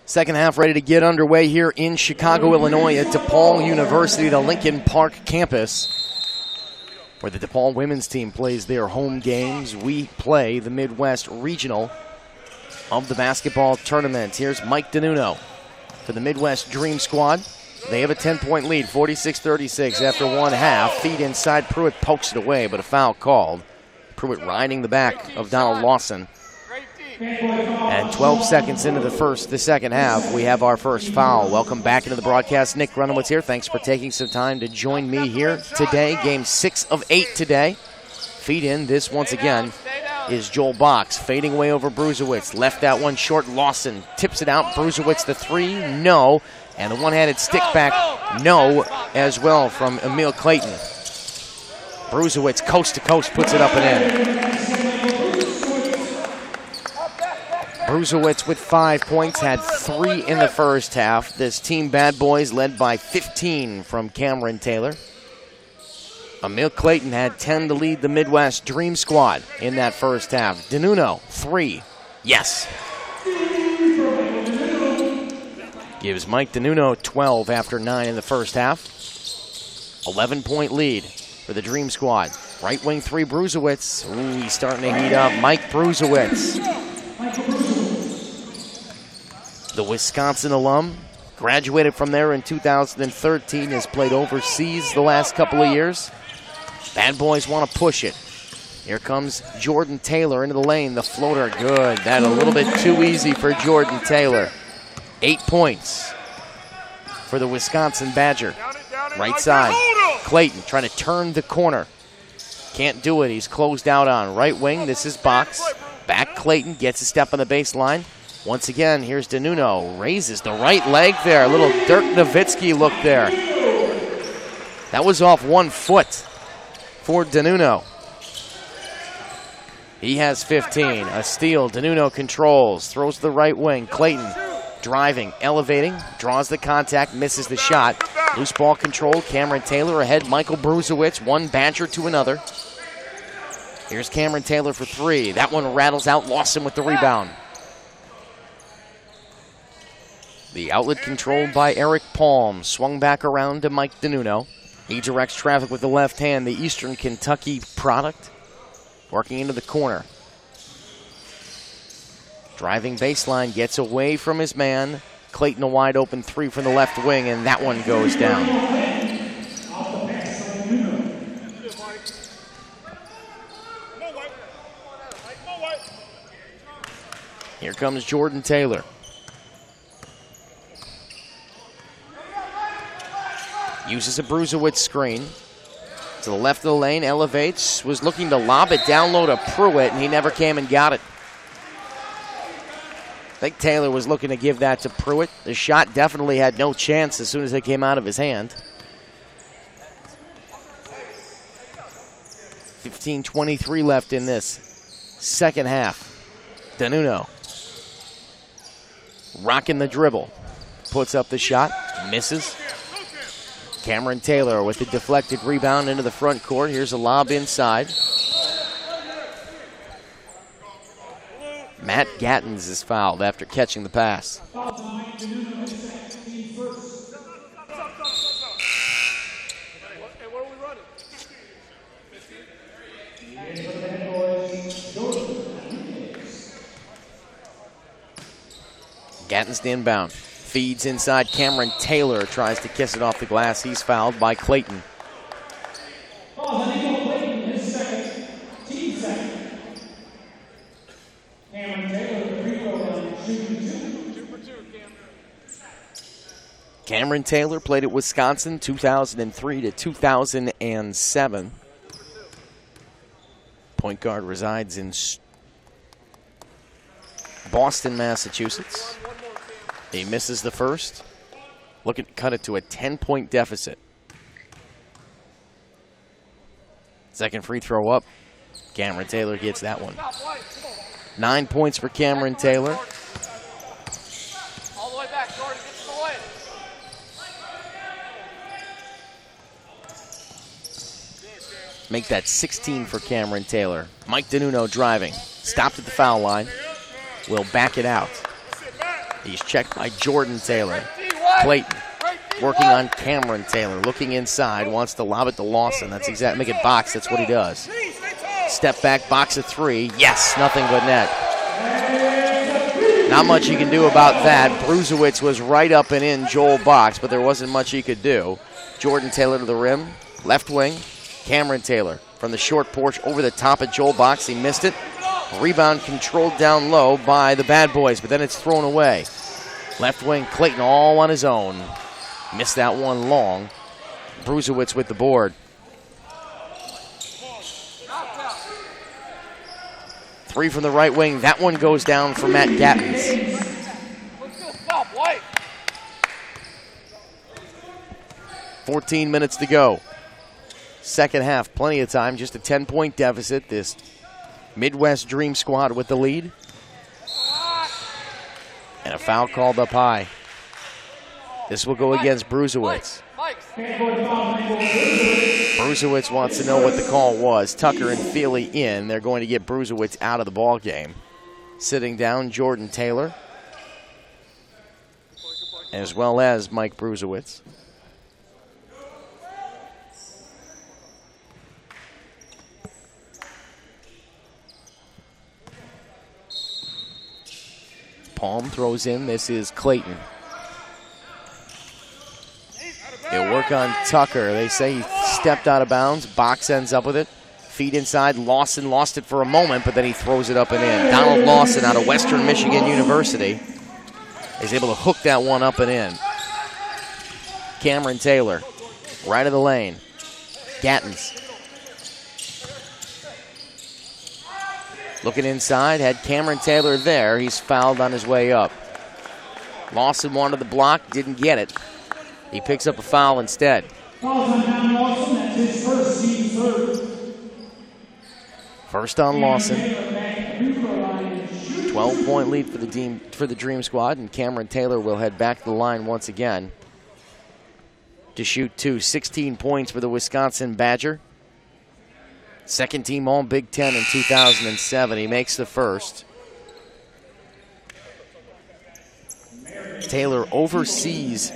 Second half ready to get underway here in Chicago, Illinois at DePaul University, the Lincoln Park campus, where the DePaul women's team plays their home games. We play the Midwest Regional of the basketball tournament. Here's Mike Dinunno for the Midwest Dream Squad. They have a 10-point lead, 46-36 after one half. Feed inside, Pruitt pokes it away, but a foul called. Pruitt riding the back of Donald Lawson. And 12 seconds into the second half, we have our first foul. Welcome back into the broadcast. Nick Grunowitz here. Thanks for taking some time to join me here today. Game 6 of 8 today. Feed in. This, once again, is Joel Box. Fading away over Bruzewicz. Left that one short. Lawson tips it out. Bruzewicz the 3. No. And the one-handed stick back. No as well from Emil Clayton. Bruzewicz coast to coast puts it up and in. Brusewitz with 5 points, had 3 in the first half. This team Bad Boys led by 15 from Cameron Taylor. Emil Clayton had 10 to lead the Midwest Dream Squad in that first half. Dinunno, 3. Yes. Gives Mike Dinunno 12 after 9 in the first half. 11-point lead for the Dream Squad. Right wing 3, Brusewitz. Ooh, he's starting to heat up. Mike Brusewitz. The Wisconsin alum. Graduated from there in 2013. Has played overseas the last couple of years. Bad Boys want to push it. Here comes Jordan Taylor into the lane. The floater, good. That a little bit too easy for Jordan Taylor. 8 points for the Wisconsin Badger. Right side, Clayton trying to turn the corner. Can't do it, he's closed out on. Right wing, this is box. Back Clayton, gets a step on the baseline. Once again, here's Dinunno. Raises the right leg there. A little Dirk Nowitzki look there. That was off 1 foot for Dinunno. He has 15. A steal. Dinunno controls. Throws to the right wing. Clayton driving, elevating, draws the contact, misses the shot. Loose ball control. Cameron Taylor ahead. Michael Brusewitz, one Badger to another. Here's Cameron Taylor for 3. That one rattles out. Lawson with the rebound. The outlet controlled by Eric Palm. Swung back around to Mike Dinunno. He directs traffic with the left hand. The Eastern Kentucky product. Working into the corner. Driving baseline, gets away from his man. Clayton a wide open 3 from the left wing, and that one goes down. Here comes Jordan Taylor. Uses a Brusewitz screen. To the left of the lane, elevates. Was looking to lob it down low to Pruitt, and he never came and got it. I think Taylor was looking to give that to Pruitt. The shot definitely had no chance as soon as it came out of his hand. 15:23 left in this second half. Dinunno rocking the dribble. Puts up the shot, misses. Cameron Taylor with the deflected rebound into the front court. Here's a lob inside. Matt Gattens is fouled after catching the pass. Gattens to inbound. Feeds inside. Cameron Taylor tries to kiss it off the glass. He's fouled by Clayton. Cameron Taylor played at Wisconsin 2003 to 2007. Point guard resides in Boston, Massachusetts. He misses the first. Look at cut it to a 10-point deficit. Second free throw up. Cameron Taylor gets that one. 9 points for Cameron Taylor. All the way back, Jordan, get to the lane. Make that 16 for Cameron Taylor. Mike Dinunno driving. Stopped at the foul line. Will back it out. He's checked by Jordan Taylor. Clayton working on Cameron Taylor. Looking inside. Wants to lob it to Lawson. That's exactly. Make it box. That's what he does. Step back, box of 3. Yes, nothing but net. Not much he can do about that. Brusewitz was right up and in Joel box, but there wasn't much he could do. Jordan Taylor to the rim. Left wing. Cameron Taylor from the short porch over the top of Joel box. He missed it. Rebound controlled down low by the Bad Boys, but then it's thrown away. Left wing, Clayton all on his own. Missed that one long. Brusewitz with the board. 3 from the right wing. That one goes down for Matt Gattens. 14 minutes to go. Second half, plenty of time, just a 10-point deficit. This Midwest Dream Squad with the lead. And a foul called up high. This will go against Brusewitz. Brusewitz wants to know what the call was. Tucker and Feely in. They're going to get Brusewitz out of the ball game. Sitting down, Jordan Taylor, as well as Mike Brusewitz. Palm throws in. This is Clayton. He'll work on Tucker. They say he stepped out of bounds. Box ends up with it. Feet inside. Lawson lost it for a moment, but then he throws it up and in. Donald Lawson out of Western Michigan University is able to hook that one up and in. Cameron Taylor, right of the lane. Gattens. Looking inside, had Cameron Taylor there. He's fouled on his way up. Lawson wanted the block, didn't get it. He picks up a foul instead. First on Lawson. 12-point lead for the Dream Squad, and Cameron Taylor will head back to the line once again to shoot 16 points for the Wisconsin Badger. Second team All Big Ten in 2007. He makes the first. Taylor overseas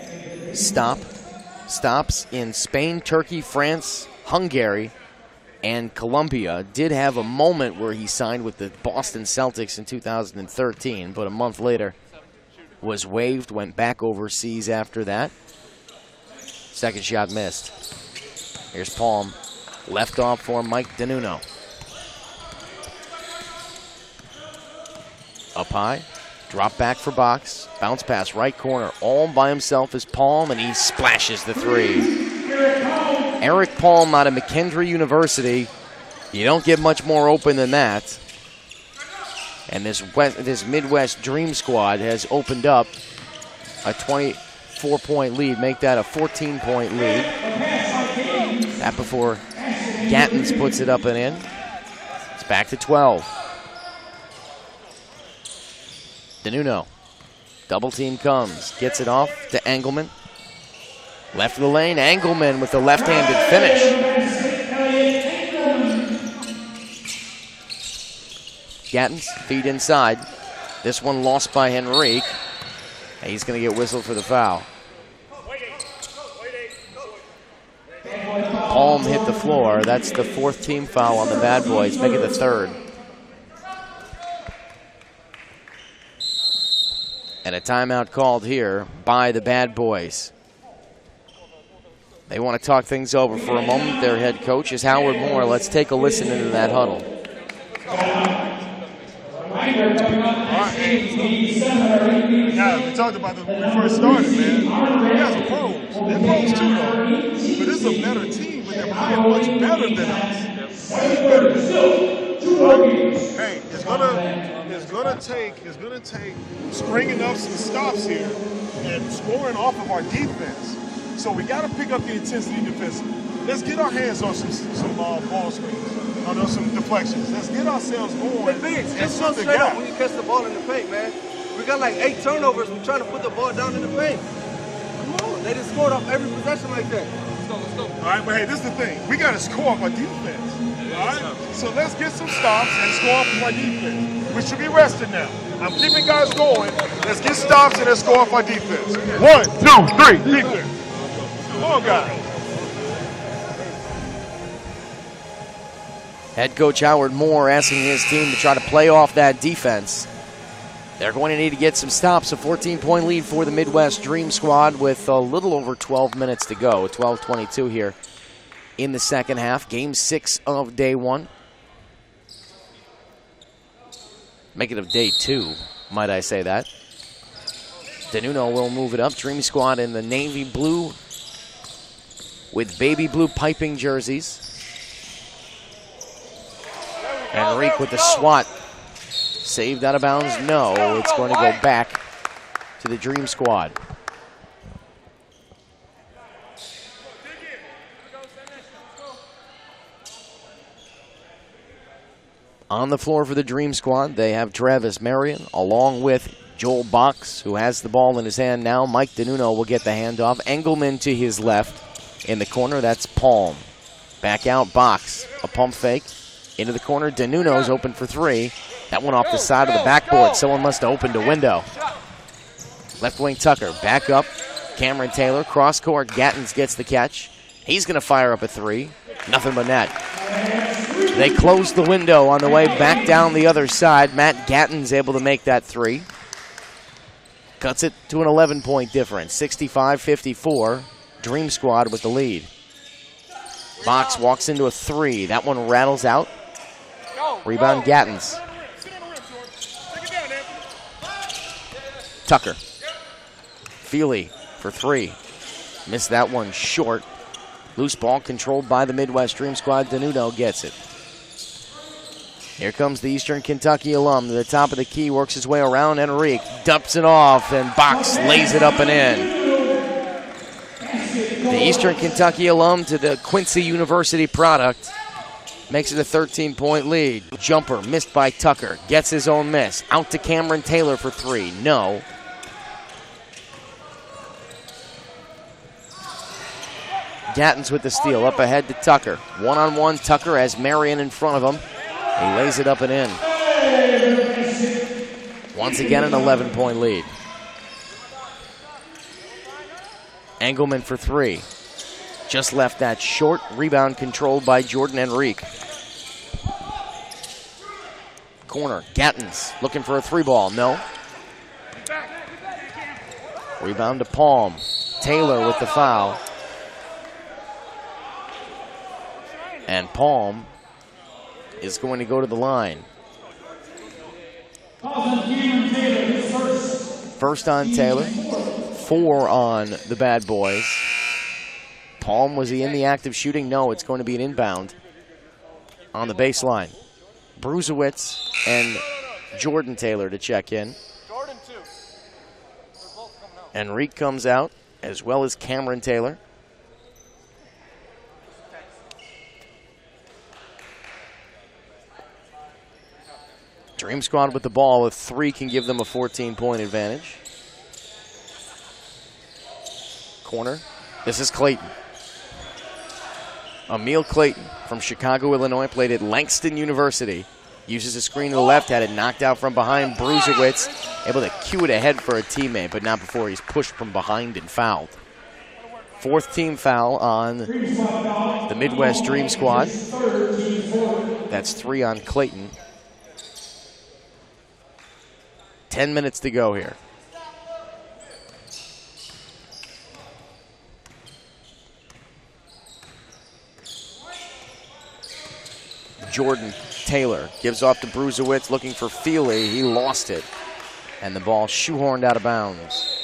stops in Spain, Turkey, France, Hungary, and Colombia. Did have a moment where he signed with the Boston Celtics in 2013, but a month later was waived, went back overseas after that. Second shot missed. Here's Palm. Left off for Mike Dinunno. Up high. Drop back for Box. Bounce pass right corner. All by himself is Palm, and he splashes the three. Eric Palm out of McKendree University. You don't get much more open than that. And this Midwest Dream Squad has opened up a 24-point lead. Make that a 14-point lead. That before Gattens puts it up and in. It's back to 12. Dinunno. Double team comes. Gets it off to Engelman. Left of the lane. Engelman with the left-handed finish. Gattens, feet inside. This one lost by Henrique. And he's going to get whistled for the foul. Palm hit the floor. That's the fourth team foul on the Bad Boys. Make it the third. And a timeout called here by the Bad Boys. They want to talk things over for a moment. Their head coach is Howard Moore. Let's take a listen into that huddle. Now, we talked about this when we first started, man. You guys are pros. They're pros too, though. But this is a better team, but they're playing much better than us. Much better than us. Hey, it's gonna take stringing up some stops here and scoring off of our defense. So we got to pick up the intensity defensively. Let's get our hands on some ball screens, on some deflections. Let's get ourselves going. Hey, Biggs, just go straight up when you catch the ball in the paint, man. We got like 8 turnovers. We're trying to put the ball down in the paint. Come on, they just scored off every possession like that. Let's go. All right, but hey, this is the thing. We got to score off our defense. All right? So let's get some stops and score off of our defense. We should be rested now. I'm keeping guys going. Let's get stops and let's score off our defense. 1, 2, 3, defense. Come on, guys. Head coach Howard Moore asking his team to try to play off that defense. They're going to need to get some stops. A 14-point lead for the Midwest Dream Squad with a little over 12 minutes to go. 12:22 here in the second half. Game 6 of day 1. Make it of day 2, might I say that. Dinunno will move it up. Dream Squad in the navy blue with baby blue piping jerseys. Henrique with the swat. Saved out of bounds? No. It's going to go back to the Dream Squad. On the floor for the Dream Squad, they have Travis Marion along with Joel Box, who has the ball in his hand now. Mike Dinunno will get the handoff. Engelman to his left. In the corner, that's Palm. Back out, Box. A pump fake. Into the corner, Dinunno's open for three. That one off the side of the backboard. Someone must have opened a window. Left wing Tucker, back up. Cameron Taylor, cross court. Gattens gets the catch. He's going to fire up a three. Nothing but net. They close the window on the way back down the other side. Matt Gattens able to make that three. Cuts it to an 11-point difference, 65-54. Dream Squad with the lead. Box walks into a three. That one rattles out. Rebound Gattens. Tucker. Feely for three. Missed that one short. Loose ball controlled by the Midwest Dream Squad. Dinunno gets it. Here comes the Eastern Kentucky alum to the top of the key, works his way around. Enrique dumps it off, and Box lays it up and in. The Eastern Kentucky alum to the Quincy University product makes it a 13-point lead. Jumper missed by Tucker, gets his own miss. Out to Cameron Taylor for three. No. Gattens with the steal, up ahead to Tucker. One-on-one, Tucker has Marion in front of him. He lays it up and in. Once again, an 11-point lead. Engelman for three. Just left that short. Rebound controlled by Jordan Enrique. Corner, Gattens looking for a three ball. No. Rebound to Palm. Taylor with the foul. And Palm is going to go to the line. First on Taylor, 4 on the Bad Boys. Palm, was he in the act of shooting? No, it's going to be an inbound on the baseline. Bruzewicz and Jordan Taylor to check in. Enrique comes out, as well as Cameron Taylor. Dream Squad with the ball. A three can give them a 14-point advantage. Corner. This is Clayton. Emil Clayton from Chicago, Illinois, played at Langston University. Uses a screen to the left, had it knocked out from behind. Bruzewicz able to cue it ahead for a teammate, but not before he's pushed from behind and fouled. 4th team foul on the Midwest Dream Squad. That's 3 on Clayton. 10 minutes to go here. Jordan Taylor gives off to Bruzewicz, looking for Feely. He lost it, and the ball shoehorned out of bounds.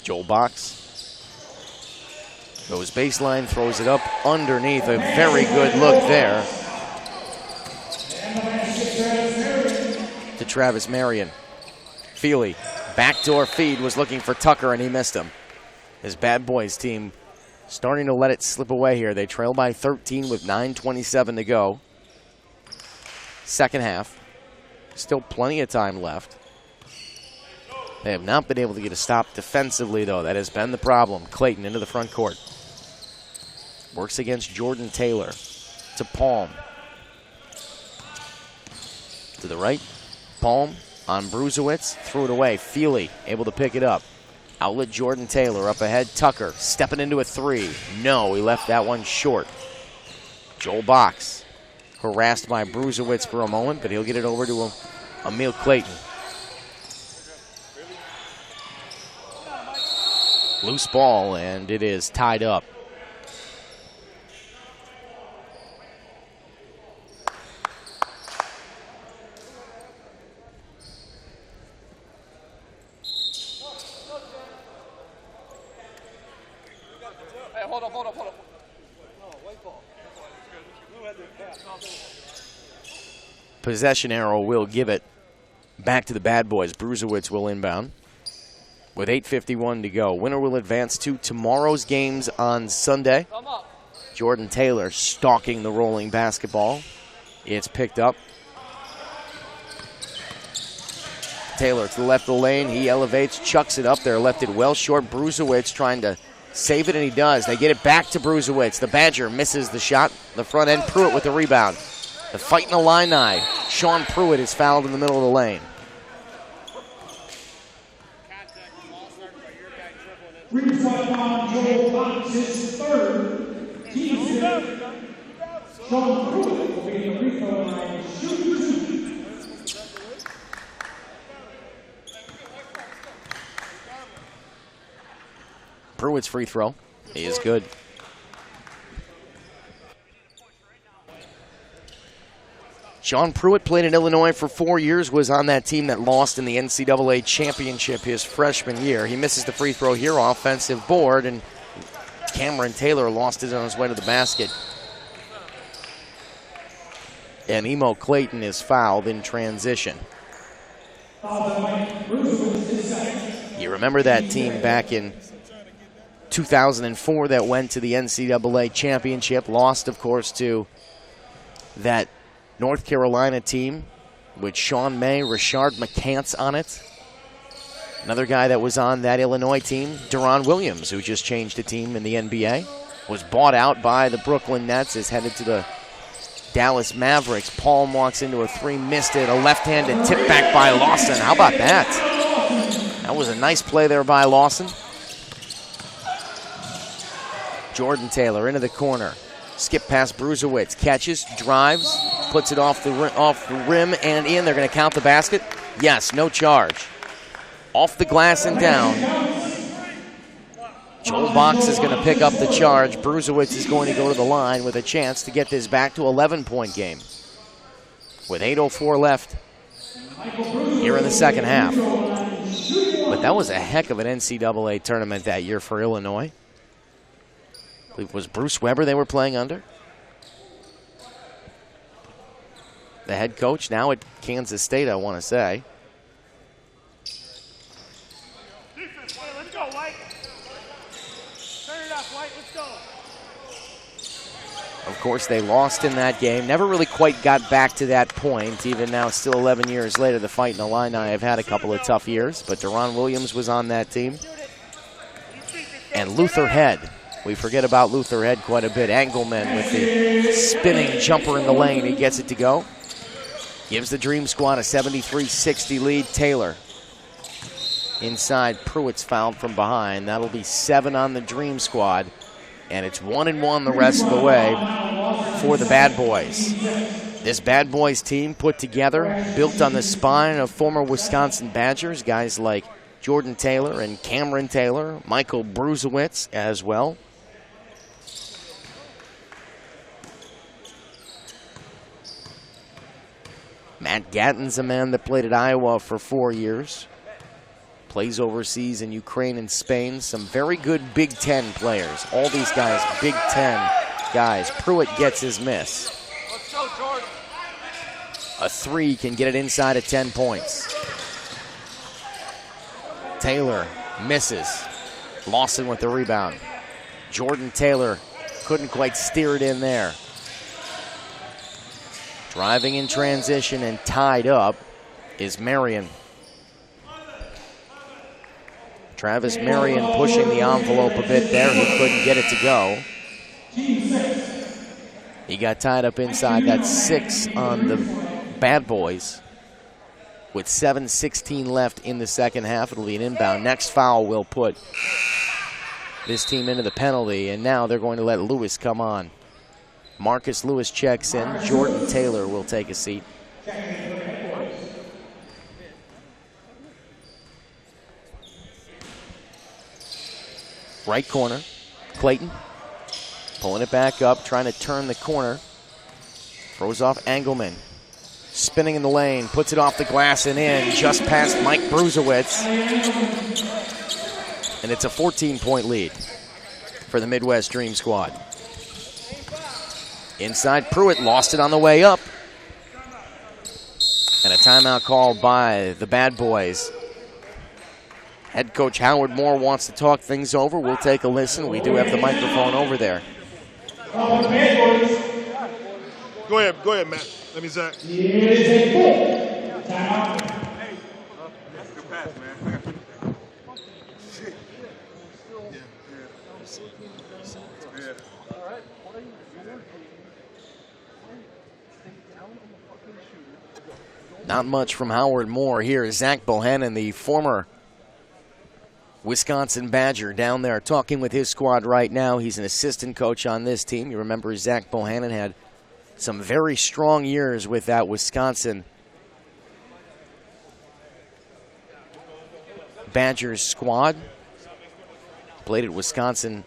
Joel Box goes baseline, throws it up underneath. A very good look there to Travis Marion. Feely, backdoor feed, was looking for Tucker, and he missed him. His Bad Boys team starting to let it slip away here. They trail by 13 with 9:27 to go. Second half. Still plenty of time left. They have not been able to get a stop defensively, though. That has been the problem. Clayton into the front court. Works against Jordan Taylor. To Palm. To the right. Palm on Bruzewicz. Threw it away. Feely able to pick it up. Outlet Jordan Taylor up ahead. Tucker stepping into a three. No, he left that one short. Joel Box harassed by Bruzewicz for a moment, but he'll get it over to Emil Clayton. Loose ball, and it is tied up. Hey, hold up. Possession arrow will give it back to the Bad Boys. Brusewitz will inbound with 8:51 to go. Winner will advance to tomorrow's games on Sunday. Jordan Taylor stalking the rolling basketball. It's picked up. Taylor to the left of the lane. He elevates, chucks it up there, left it well short. Brusewitz trying to save it, and he does. They get it back to Brusewitz. The Badger misses the shot. The front end, Pruitt with the rebound. The fight in Illini. Sean Pruitt is fouled in the middle of the lane. Pruitt's free throw is good. Sean Pruitt played in Illinois for 4 years, was on that team that lost in the NCAA championship his freshman year. He misses the free throw here, offensive board, and Cameron Taylor lost it on his way to the basket. And Emo Clayton is fouled in transition. You remember that team back in 2004 that went to the NCAA championship, lost, of course, to that North Carolina team with Sean May, Rashard McCants on it. Another guy that was on that Illinois team, Deron Williams, who just changed a team in the NBA, was bought out by the Brooklyn Nets, is headed to the Dallas Mavericks. Palm walks into a three, missed it. A left-handed tip back by Lawson. How about that? That was a nice play there by Lawson. Jordan Taylor into the corner. Skip past Brusewitz. Catches, drives, puts it off the rim and in. They're going to count the basket. Yes, no charge. Off the glass and down. Joel Box is going to pick up the charge. Brusewitz is going to go to the line with a chance to get this back to 11-point game. With 8:04 left here in the second half. But that was a heck of an NCAA tournament that year for Illinois. I believe it was Bruce Weber they were playing under. The head coach now at Kansas State, I want to say. Defense, let's go, White. Turn it up, White, let's go. Of course, they lost in that game. Never really quite got back to that point. Even now, still 11 years later, the Fighting Illini have had a couple of tough years. But Deron Williams was on that team. And Luther Head. We forget about Luther Head quite a bit. Engelman with the spinning jumper in the lane. He gets it to go. Gives the Dream Squad a 73-60 lead. Taylor inside. Pruitt's fouled from behind. That'll be 7 on the Dream Squad. And it's 1-1 the rest of the way for the Bad Boys. This Bad Boys team put together, built on the spine of former Wisconsin Badgers, guys like Jordan Taylor and Cameron Taylor, Michael Brusewitz as well. Matt Gatton's a man that played at Iowa for 4 years. Plays overseas in Ukraine and Spain. Some very good Big Ten players. All these guys, Big Ten guys. Pruitt gets his miss. Let's go, Jordan. A three can get it inside of 10 points. Taylor misses. Lawson with the rebound. Jordan Taylor couldn't quite steer it in there. Driving in transition and tied up is Marion. Travis Marion pushing the envelope a bit there. He couldn't get it to go. He got tied up inside. That's 6 on the Bad Boys. With 7:16 left in the second half, it'll be an inbound. Next foul will put this team into the penalty, and now they're going to let Lewis come on. Marcus Lewis checks in. Jordan Taylor will take a seat. Right corner, Clayton pulling it back up, trying to turn the corner. Throws off Engelman. Spinning in the lane, puts it off the glass and in, just past Mike Brusewitz. And it's a 14-point lead for the Midwest Dream Squad. Inside, Pruitt lost it on the way up. And a timeout called by the Bad Boys. Head coach Howard Moore wants to talk things over. We'll take a listen. We do have the microphone over there. Go ahead, Matt. Let me, Zach. Good pass, man. Not much from Howard Moore here. Zach Bohannon, the former Wisconsin Badger, down there talking with his squad right now. He's an assistant coach on this team. You remember Zach Bohannon had some very strong years with that Wisconsin Badgers squad. Played at Wisconsin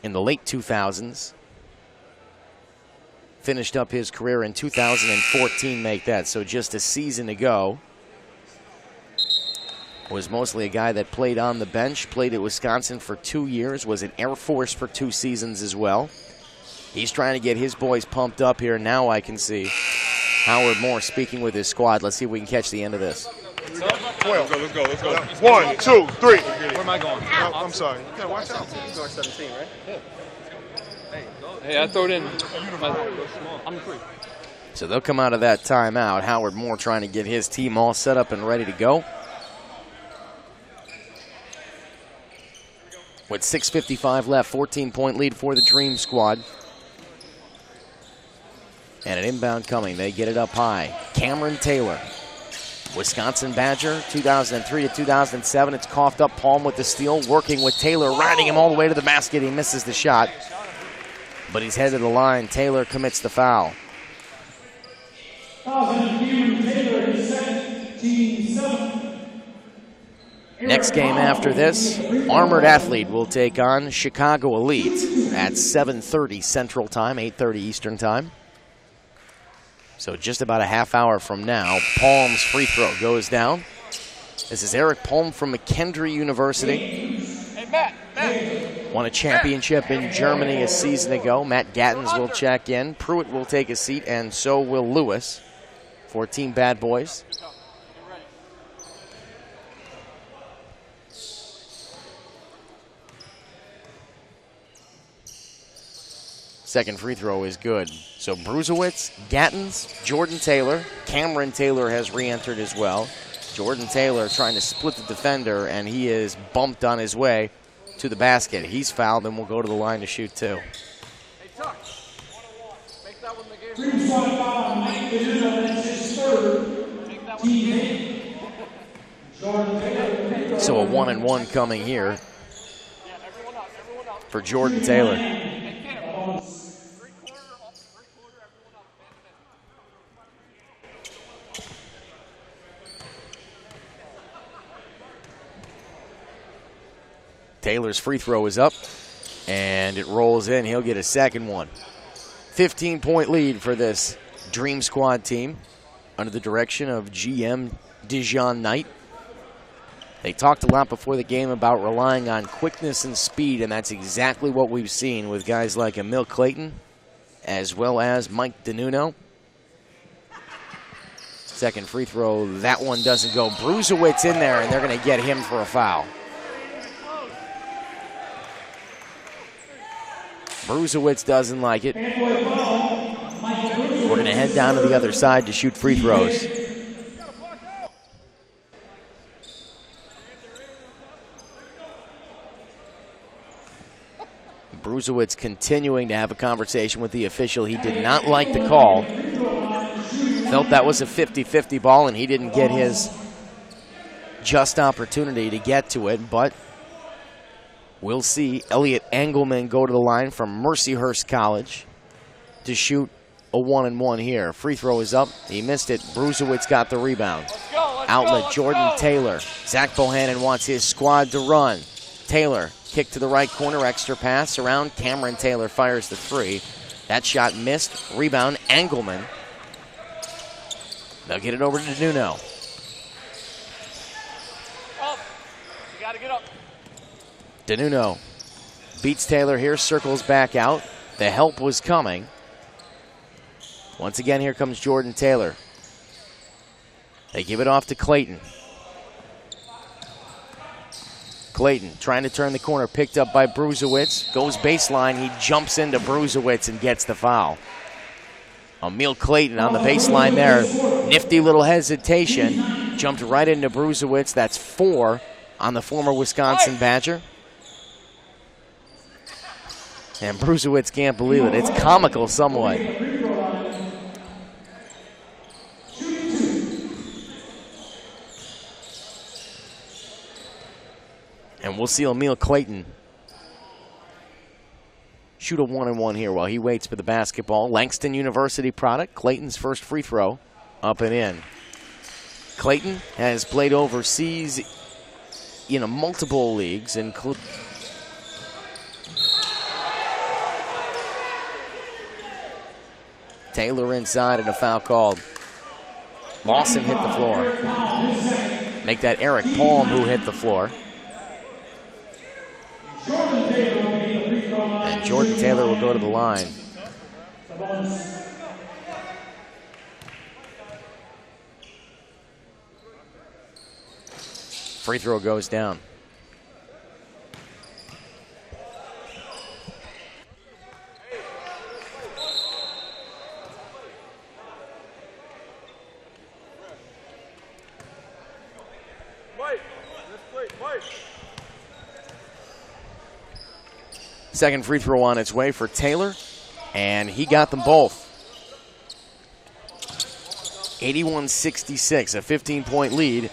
in the late 2000s. Finished up his career in 2014, make that, so just a season ago. Was mostly a guy that played on the bench, played at Wisconsin for 2 years, was in Air Force for 2 seasons as well. He's trying to get his boys pumped up here. Now I can see Howard Moore speaking with his squad. Let's see if we can catch the end of this. 12. Let's go. 1, 2, 3. Where am I going? No, I'm sorry. You gotta watch out. You're going 17, right? Yeah. Hey, I throw it in. I'm free. So they'll come out of that timeout. Howard Moore trying to get his team all set up and ready to go. With 6:55 left, 14-point lead for the Dream Squad. And an inbound coming. They get it up high. Cameron Taylor, Wisconsin Badger, 2003 to 2007. It's coughed up. Palm with the steal, working with Taylor, riding him all the way to the basket. He misses the shot, but he's headed to the line. Taylor commits the foul. Next game after this, Armored Athlete will take on Chicago Elite at 7:30 Central Time, 8:30 Eastern Time. So just about a half hour from now, Palm's free throw goes down. This is Eric Palm from McKendree University. Hey, Matt. Won a championship in Germany a season ago. Matt Gattens will check in. Pruitt will take a seat, and so will Lewis for Team Bad Boys. Second free throw is good. So Bruzewicz, Gattens, Jordan Taylor. Cameron Taylor has re-entered as well. Jordan Taylor trying to split the defender, and he is bumped on his way to the basket. He's fouled and will go to the line to shoot two. Hey, Tuck. Make that one the game. Make that one the game. So a 1-and-1 coming here for Jordan Taylor. Taylor's free throw is up, and it rolls in. He'll get a second one. 15-point lead for this Dream Squad team under the direction of GM Dijon Knight. They talked a lot before the game about relying on quickness and speed, and that's exactly what we've seen with guys like Emil Clayton as well as Mike Dinunno. Second free throw, that one doesn't go. Bruzewicz in there, and they're going to get him for a foul. Bruzewicz doesn't like it. We're going to head down to the other side to shoot free throws. Bruzewicz continuing to have a conversation with the official. He did not like the call. Felt that was a 50-50 ball, and he didn't get his just opportunity to get to it, but we'll see Elliot Engelman go to the line from Mercyhurst College to shoot a 1-and-1 here. Free throw is up. He missed it. Bruzewicz got the rebound. Outlet, Jordan Taylor. Zach Bohannon wants his squad to run. Taylor, kick to the right corner, extra pass around. Cameron Taylor fires the three. That shot missed. Rebound, Engelman. They'll get it over to Dinunno. Up. You got to get up. Dinunno beats Taylor here, circles back out. the help was coming. Once again, here comes Jordan Taylor. They give it off to Clayton. Clayton trying to turn the corner, picked up by Bruzewicz. Goes baseline, he jumps into Bruzewicz and gets the foul. Emil Clayton on the baseline there. Nifty little hesitation. Jumped right into Bruzewicz. That's 4 on the former Wisconsin Badger. And Bruzewicz can't believe it. It's comical somewhat. And we'll see Emil Clayton shoot a 1-and-1 here while he waits for the basketball. Langston University product. Clayton's first free throw up and in. Clayton has played overseas in multiple leagues, including Taylor inside and a foul called. Lawson hit the floor. Make that Eric Palm who hit the floor. And Jordan Taylor will go to the line. Free throw goes down. Second free throw on its way for Taylor, and he got them both. 81-66, a 15-point lead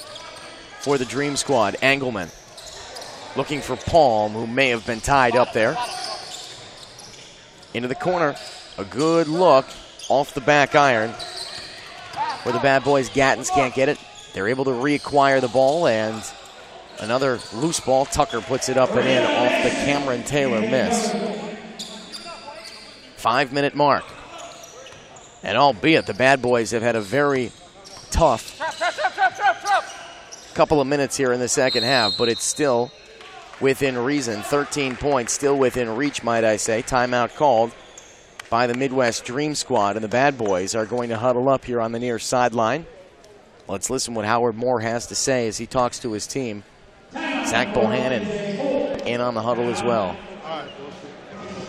for the Dream Squad. Engelman looking for Palm, who may have been tied up there. Into the corner, a good look off the back iron where the bad boys. Gattens can't get it. They're able to reacquire the ball, and another loose ball. Tucker puts it up and in off the Cameron Taylor miss. 5-minute mark. And albeit the bad boys have had a very tough couple of minutes here in the second half, but it's still within reason. 13 points, still within reach, might I say. Timeout called by the Midwest Dream Squad, and the bad boys are going to huddle up here on the near sideline. Let's listen what Howard Moore has to say as he talks to his team. Zach Bohannon in on the huddle as well.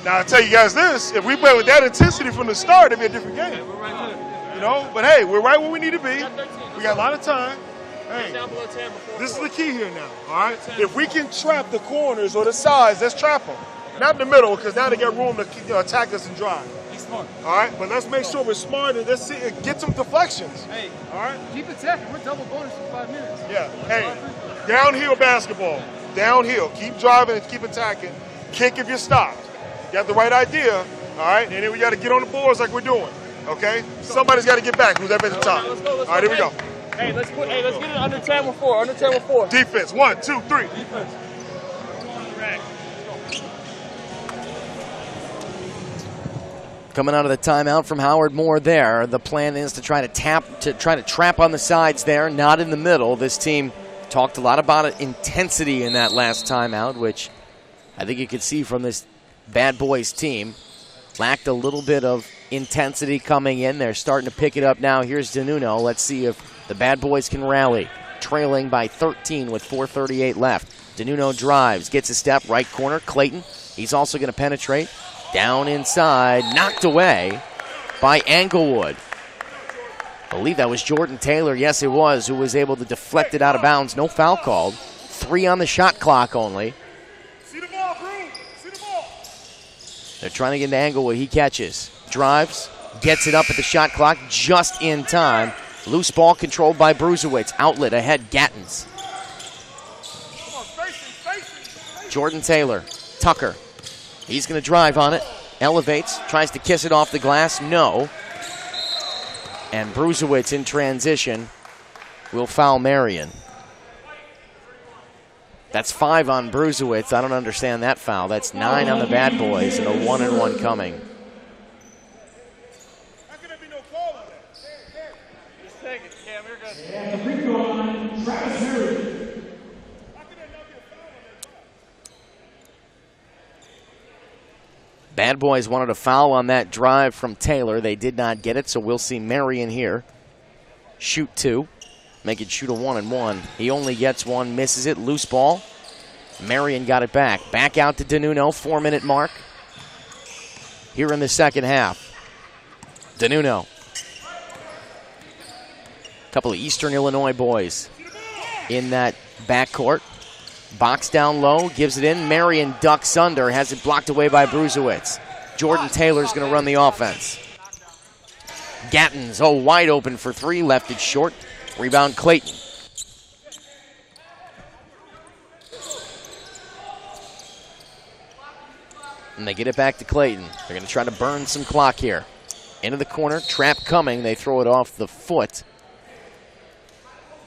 Now, I'll tell you guys this, if we play with that intensity from the start, it'd be a different game. You know, but hey, we're right where we need to be. We got a lot of time. Hey, this is the key here now, all right? If we can trap the corners or the sides, let's trap them. Not in the middle, because now they got room to attack us and drive. All right, but let's make sure we're smart and let's see, get some deflections. Hey, all right? Keep attacking. We're double bonus for 5 minutes. Yeah, hey, downhill basketball. Downhill. Keep driving and keep attacking. Kick if you're stopped. You have the right idea, all right? And then we got to get on the boards like we're doing, okay? Somebody's got to get back. Who's up at the top? All right, here we go. Hey, let's get it under 10 with 4. Under 10 with 4. Defense. 1, 2, 3. Defense. Coming out of the timeout from Howard Moore there. The plan is to try to trap on the sides there, not in the middle. This team talked a lot about intensity in that last timeout, which I think you could see from this bad boys team. Lacked a little bit of intensity coming in. They're starting to pick it up now. Here's Dinunno. Let's see if the bad boys can rally. Trailing by 13 with 4:38 left. Dinunno drives, gets a step, right corner. Clayton, he's also going to penetrate. Down inside, knocked away by Englewood. I believe that was Jordan Taylor. Yes, it was, who was able to deflect it out of bounds. No foul called. 3 on the shot clock only. See the ball, bro. See the ball. They're trying to get into Englewood. He catches, drives, gets it up at the shot clock just in time. Loose ball controlled by Bruzewicz. Outlet ahead, Gattens. Jordan Taylor, Tucker. He's going to drive on it. Elevates, tries to kiss it off the glass. No. And Bruzewicz in transition will foul Marion. That's 5 on Bruzewicz. I don't understand that foul. That's 9 on the bad boys and a 1-and-1 coming. How can there be no call on that? Just take it, Cam. You're good. And the free throw line, Travis Harris. Bad Boys wanted a foul on that drive from Taylor. They did not get it, so we'll see Marion here shoot 2. Make it shoot a 1-and-1. He only gets 1, misses it. Loose ball. Marion got it back. Back out to Dinunno, 4-minute mark here in the second half. Dinunno. A couple of Eastern Illinois boys in that backcourt. Box down low, gives it in. Marion ducks under, has it blocked away by Bruzewicz. Jordan Taylor's going to run the offense. Gattens, wide open for 3, left it short. Rebound Clayton. And they get it back to Clayton. They're going to try to burn some clock here. Into the corner, trap coming. They throw it off the foot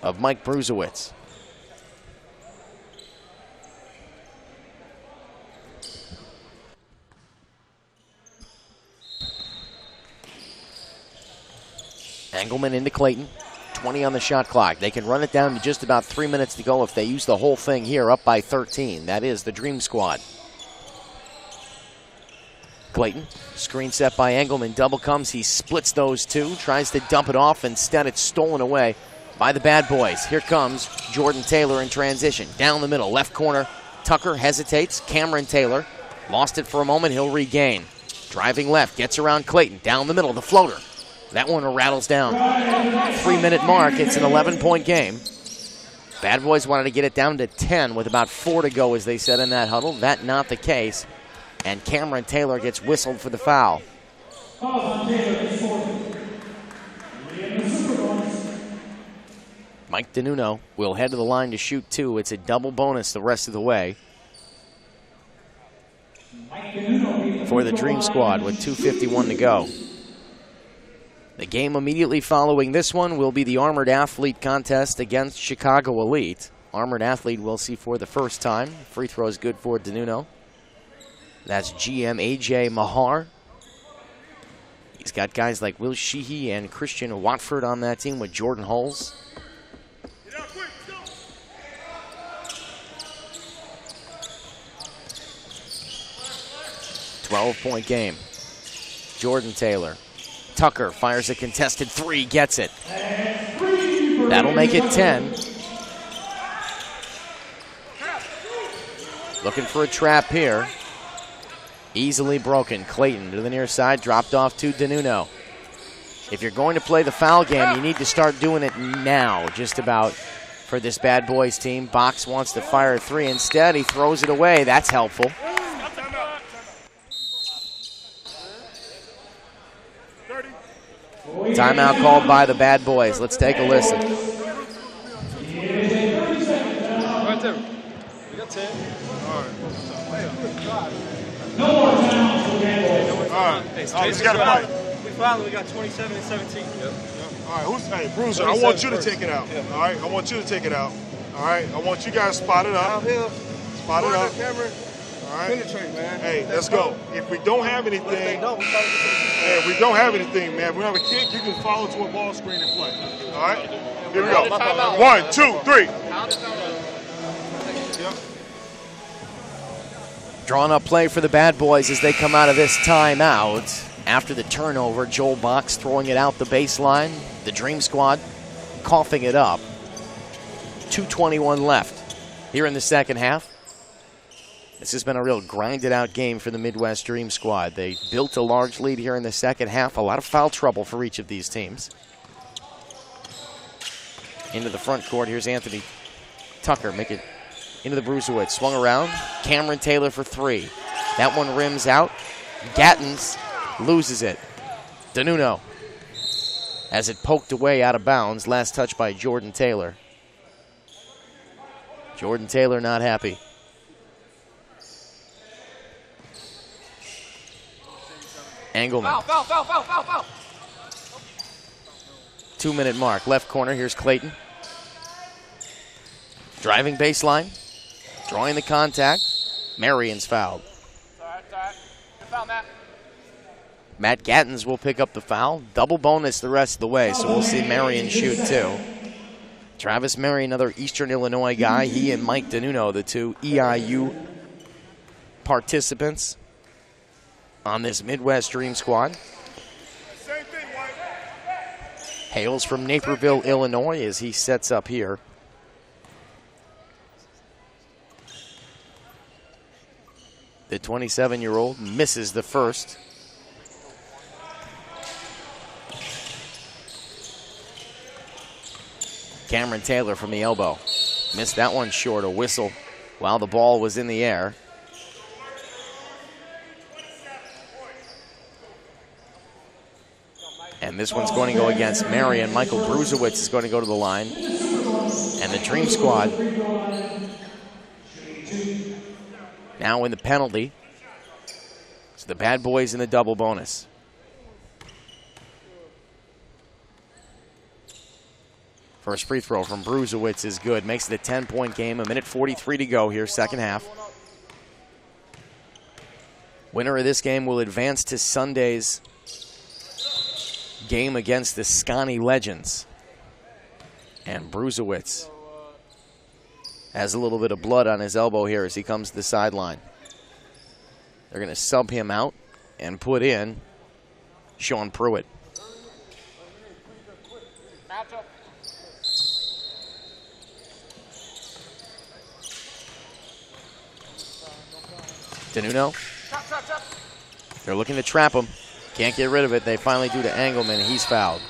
of Mike Bruzewicz. Engelman into Clayton. 20 on the shot clock. They can run it down to just about 3 minutes to go if they use the whole thing here, up by 13. That is the Dream Squad. Clayton, screen set by Engelman. Double comes. He splits those two. Tries to dump it off. Instead, it's stolen away by the Bad Boys. Here comes Jordan Taylor in transition. Down the middle, left corner. Tucker hesitates. Cameron Taylor lost it for a moment. He'll regain. Driving left, gets around Clayton. Down the middle, the floater. That one rattles down. 3-minute mark. It's an 11-point game. Bad Boys wanted to get it down to 10 with about 4 to go, as they said in that huddle. That not the case. And Cameron Taylor gets whistled for the foul. Mike Dinunno will head to the line to shoot 2. It's a double bonus the rest of the way for the Dream Squad with 2:51 to go. The game immediately following this one will be the Armored Athlete contest against Chicago Elite. Armored Athlete we'll see for the first time. Free throw is good for Dinunno. That's GM A.J. Mahar. He's got guys like Will Sheehy and Christian Watford on that team with Jordan Hulls. Get out quick, go. 12-point game. Jordan Taylor. Tucker fires a contested 3, gets it. That'll make it 10. Looking for a trap here. Easily broken. Clayton to the near side, dropped off to Dinunno. If you're going to play the foul game, you need to start doing it now, just about, for this Bad Boys team. Box wants to fire a 3. Instead, he throws it away. That's helpful. Timeout called by the Bad Boys. Let's take a listen. Right there. We got 10. All right, he's got a fight. We finally got 27 and 17. All right, hey, Bruiser, I want you to take it out. All right, I want you to take it out. All right, I want you guys to spot it up. Spot it up. All right. Penetrate, man. Hey, let's go. If we don't have anything, if we don't have anything, man, we have a kick, you can follow to a ball screen and play. All right? Here we go. 1, 2, 3. Drawn up play for the Bad Boys as they come out of this timeout. After the turnover, Joel Box throwing it out the baseline. The Dream Squad coughing it up. 2:21 left here in the second half. This has been a real grinded-out game for the Midwest Dream Squad. They built a large lead here in the second half. A lot of foul trouble for each of these teams. Into the front court. Here's Anthony Tucker. Make it into the Bruzewicz. Swung around. Cameron Taylor for 3. That one rims out. Gattens loses it. Dinunno as it poked away out of bounds. Last touch by Jordan Taylor. Jordan Taylor not happy. Engelman. Foul. 2-minute mark. Left corner. Here's Clayton. Driving baseline. Drawing the contact. Marion's fouled. It's all right. Good foul, Matt. Matt Gattens will pick up the foul. Double bonus the rest of the way, so we'll see Marion shoot 2. Travis Marion, another Eastern Illinois guy. He and Mike Dinunno, the two EIU participants on this Midwest Dream squad. Same thing, White. Hails from Naperville, Illinois, as he sets up here. The 27-year-old misses the first. Cameron Taylor from the elbow. Missed that one short, a whistle while the ball was in the air. And this one's going to go against Marion. Michael Bruzewitz is going to go to the line. And the Dream Squad now in the penalty. So the Bad Boys in the double bonus. First free throw from Bruzewitz is good. Makes it a 10-point game. 1:43 to go here, second half. Winner of this game will advance to Sunday's game against the Scani Legends. And Bruzewitz has a little bit of blood on his elbow here as he comes to the sideline. They're going to sub him out and put in Sean Pruitt. Dinunno. They're looking to trap him. Can't get rid of it. They finally do to Engelman. He's fouled.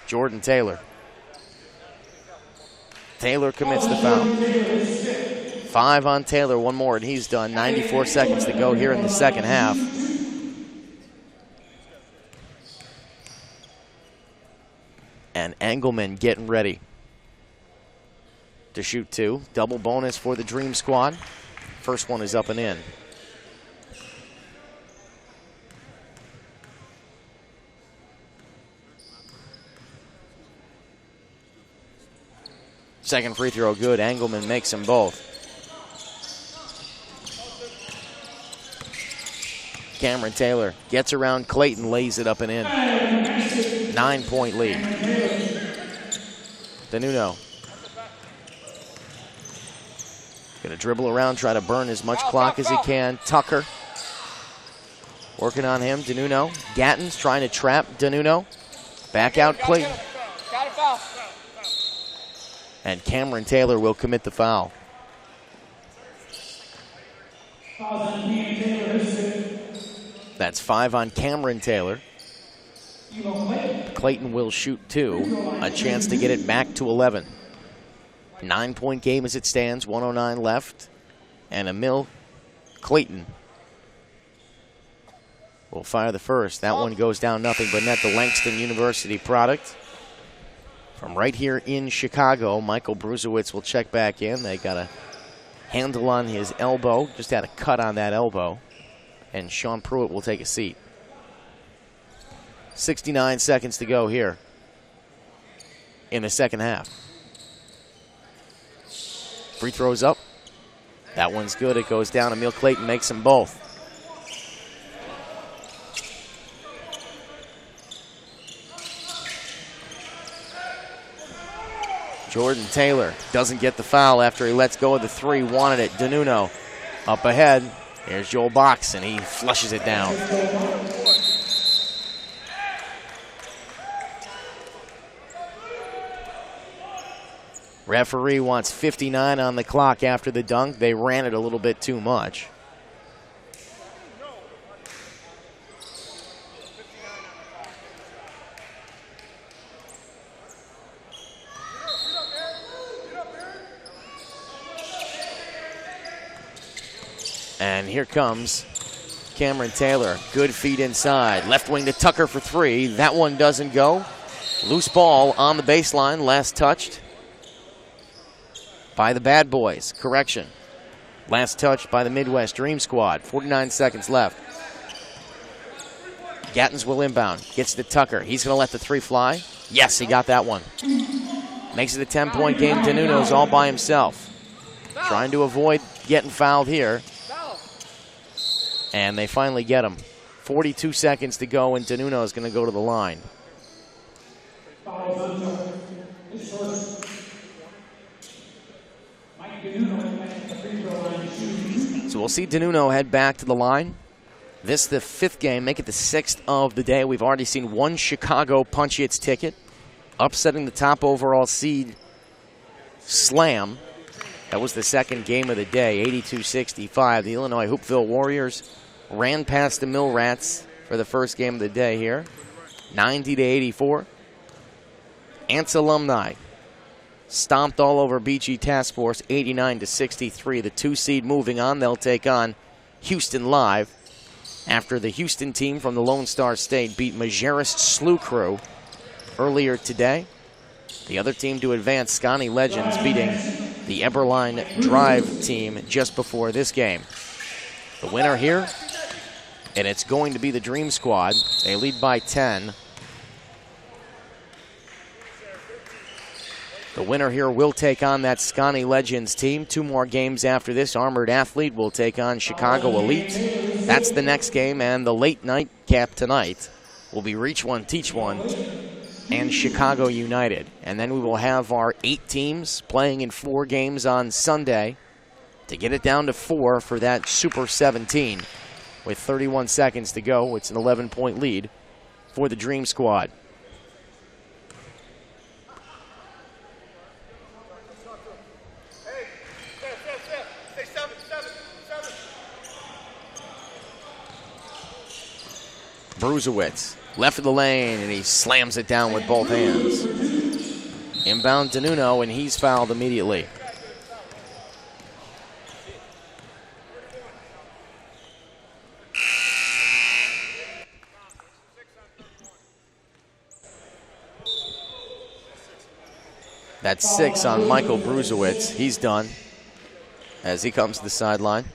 Jordan Taylor. Taylor commits the foul. 5 on Taylor, one more, and he's done. 94 seconds to go here in the second half. And Engelman getting ready to shoot 2. Double bonus for the Dream Squad. First one is up and in. Second free throw good. Engelman makes them both. Cameron Taylor gets around Clayton, lays it up and in. 9-point lead. Dinunno. Gonna dribble around, try to burn as much clock as he can. Tucker working on him. Dinunno. Gatton's trying to trap Dinunno. Back out Clayton. And Cameron Taylor will commit the foul. That's 5 on Cameron Taylor. Clayton will shoot 2. A chance to get it back to 11. 9-point game as it stands. 1:09 left. And Emil Clayton will fire the first. That one goes down nothing but net. The Langston University product. From right here in Chicago, Michael Bruzewitz will check back in. They got a handle on his elbow. Just had a cut on that elbow. And Sean Pruitt will take a seat. 69 seconds to go here in the second half. Free throws up. That one's good. It goes down. Emil Clayton makes them both. Jordan Taylor doesn't get the foul after he lets go of the 3. Wanted it. Dinunno up ahead. Here's Joel Box, and he flushes it down. Referee wants 59 on the clock after the dunk. They ran it a little bit too much. And here comes Cameron Taylor. Good feed inside. Left wing to Tucker for 3. That one doesn't go. Loose ball on the baseline. Last touched by the Bad Boys. Correction. Last touched by the Midwest Dream Squad. 49 seconds left. Gattens will inbound. Gets to Tucker. He's going to let the 3 fly. Yes, he got that one. Makes it a 10-point game. Dinunno's all by himself. Trying to avoid getting fouled here. And they finally get him. 42 seconds to go, and Dinunno is going to go to the line. So we'll see Dinunno head back to the line. This the 5th game, make it the 6th of the day. We've already seen one Chicago punch its ticket, upsetting the top overall seed Slam. That was the 2nd game of the day, 82-65. The Illinois Hoopville Warriors ran past the Mill Rats for the first game of the day here, 90-84. Ants alumni stomped all over BG Task Force, 89-63. The 2 seed moving on. They'll take on Houston Live after the Houston team from the Lone Star State beat Majerus Slew Crew earlier today. The other team to advance, Scotty Legends, beating the Eberline Drive team just before this game. The winner here, and it's going to be the Dream Squad. They lead by 10. The winner here will take on that Scotty Legends team. 2 more games after this. Armored Athlete will take on Chicago Elite. That's the next game, and the late night cap tonight will be Reach One, Teach One, and Chicago United. And then we will have our 8 teams playing in 4 games on Sunday to get it down to 4 for that Super 17. With 31 seconds to go, it's an 11-point lead for the Dream Squad. Bruzewitz, left of the lane, and he slams it down with both hands. Inbound Dinunno, and he's fouled immediately. That's 6 on Michael Bruzewitz. He's done as he comes to the sideline.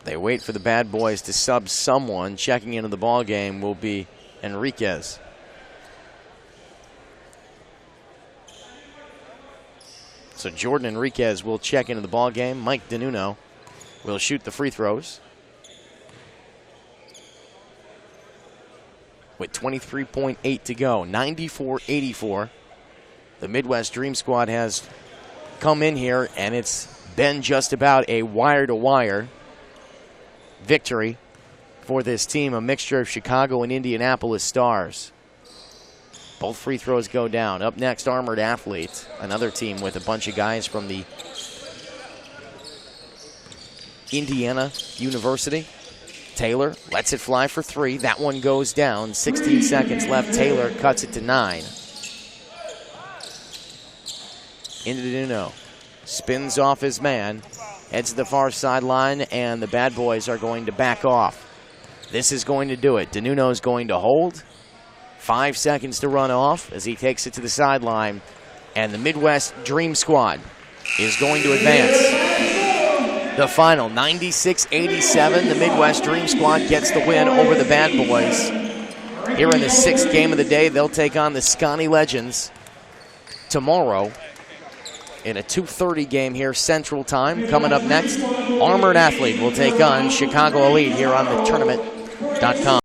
They wait for the bad boys to sub someone. Checking into the ball game will be Enriquez. So Jordan Enriquez will check into the ball game. Mike Dinunno will shoot the free throws. With 23.8 to go, 94-84. The Midwest Dream Squad has come in here, and it's been just about a wire-to-wire victory for this team, a mixture of Chicago and Indianapolis stars. Both free throws go down. Up next, Armored Athlete, another team with a bunch of guys from the Indiana University. Taylor lets it fly for 3. That one goes down. 16 seconds left. Taylor cuts it to 9. Into Dinunno. Spins off his man. Heads to the far sideline, and the bad boys are going to back off. This is going to do it. Dinunno is going to hold. 5 seconds to run off as he takes it to the sideline. And the Midwest Dream Squad is going to advance. The final, 96-87. The Midwest Dream Squad gets the win over the bad boys. Here in the 6th game of the day, they'll take on the Scotty Legends tomorrow in a 2:30 game here Central Time. Coming up next, Armored Athlete will take on Chicago Elite here on the tournament.com.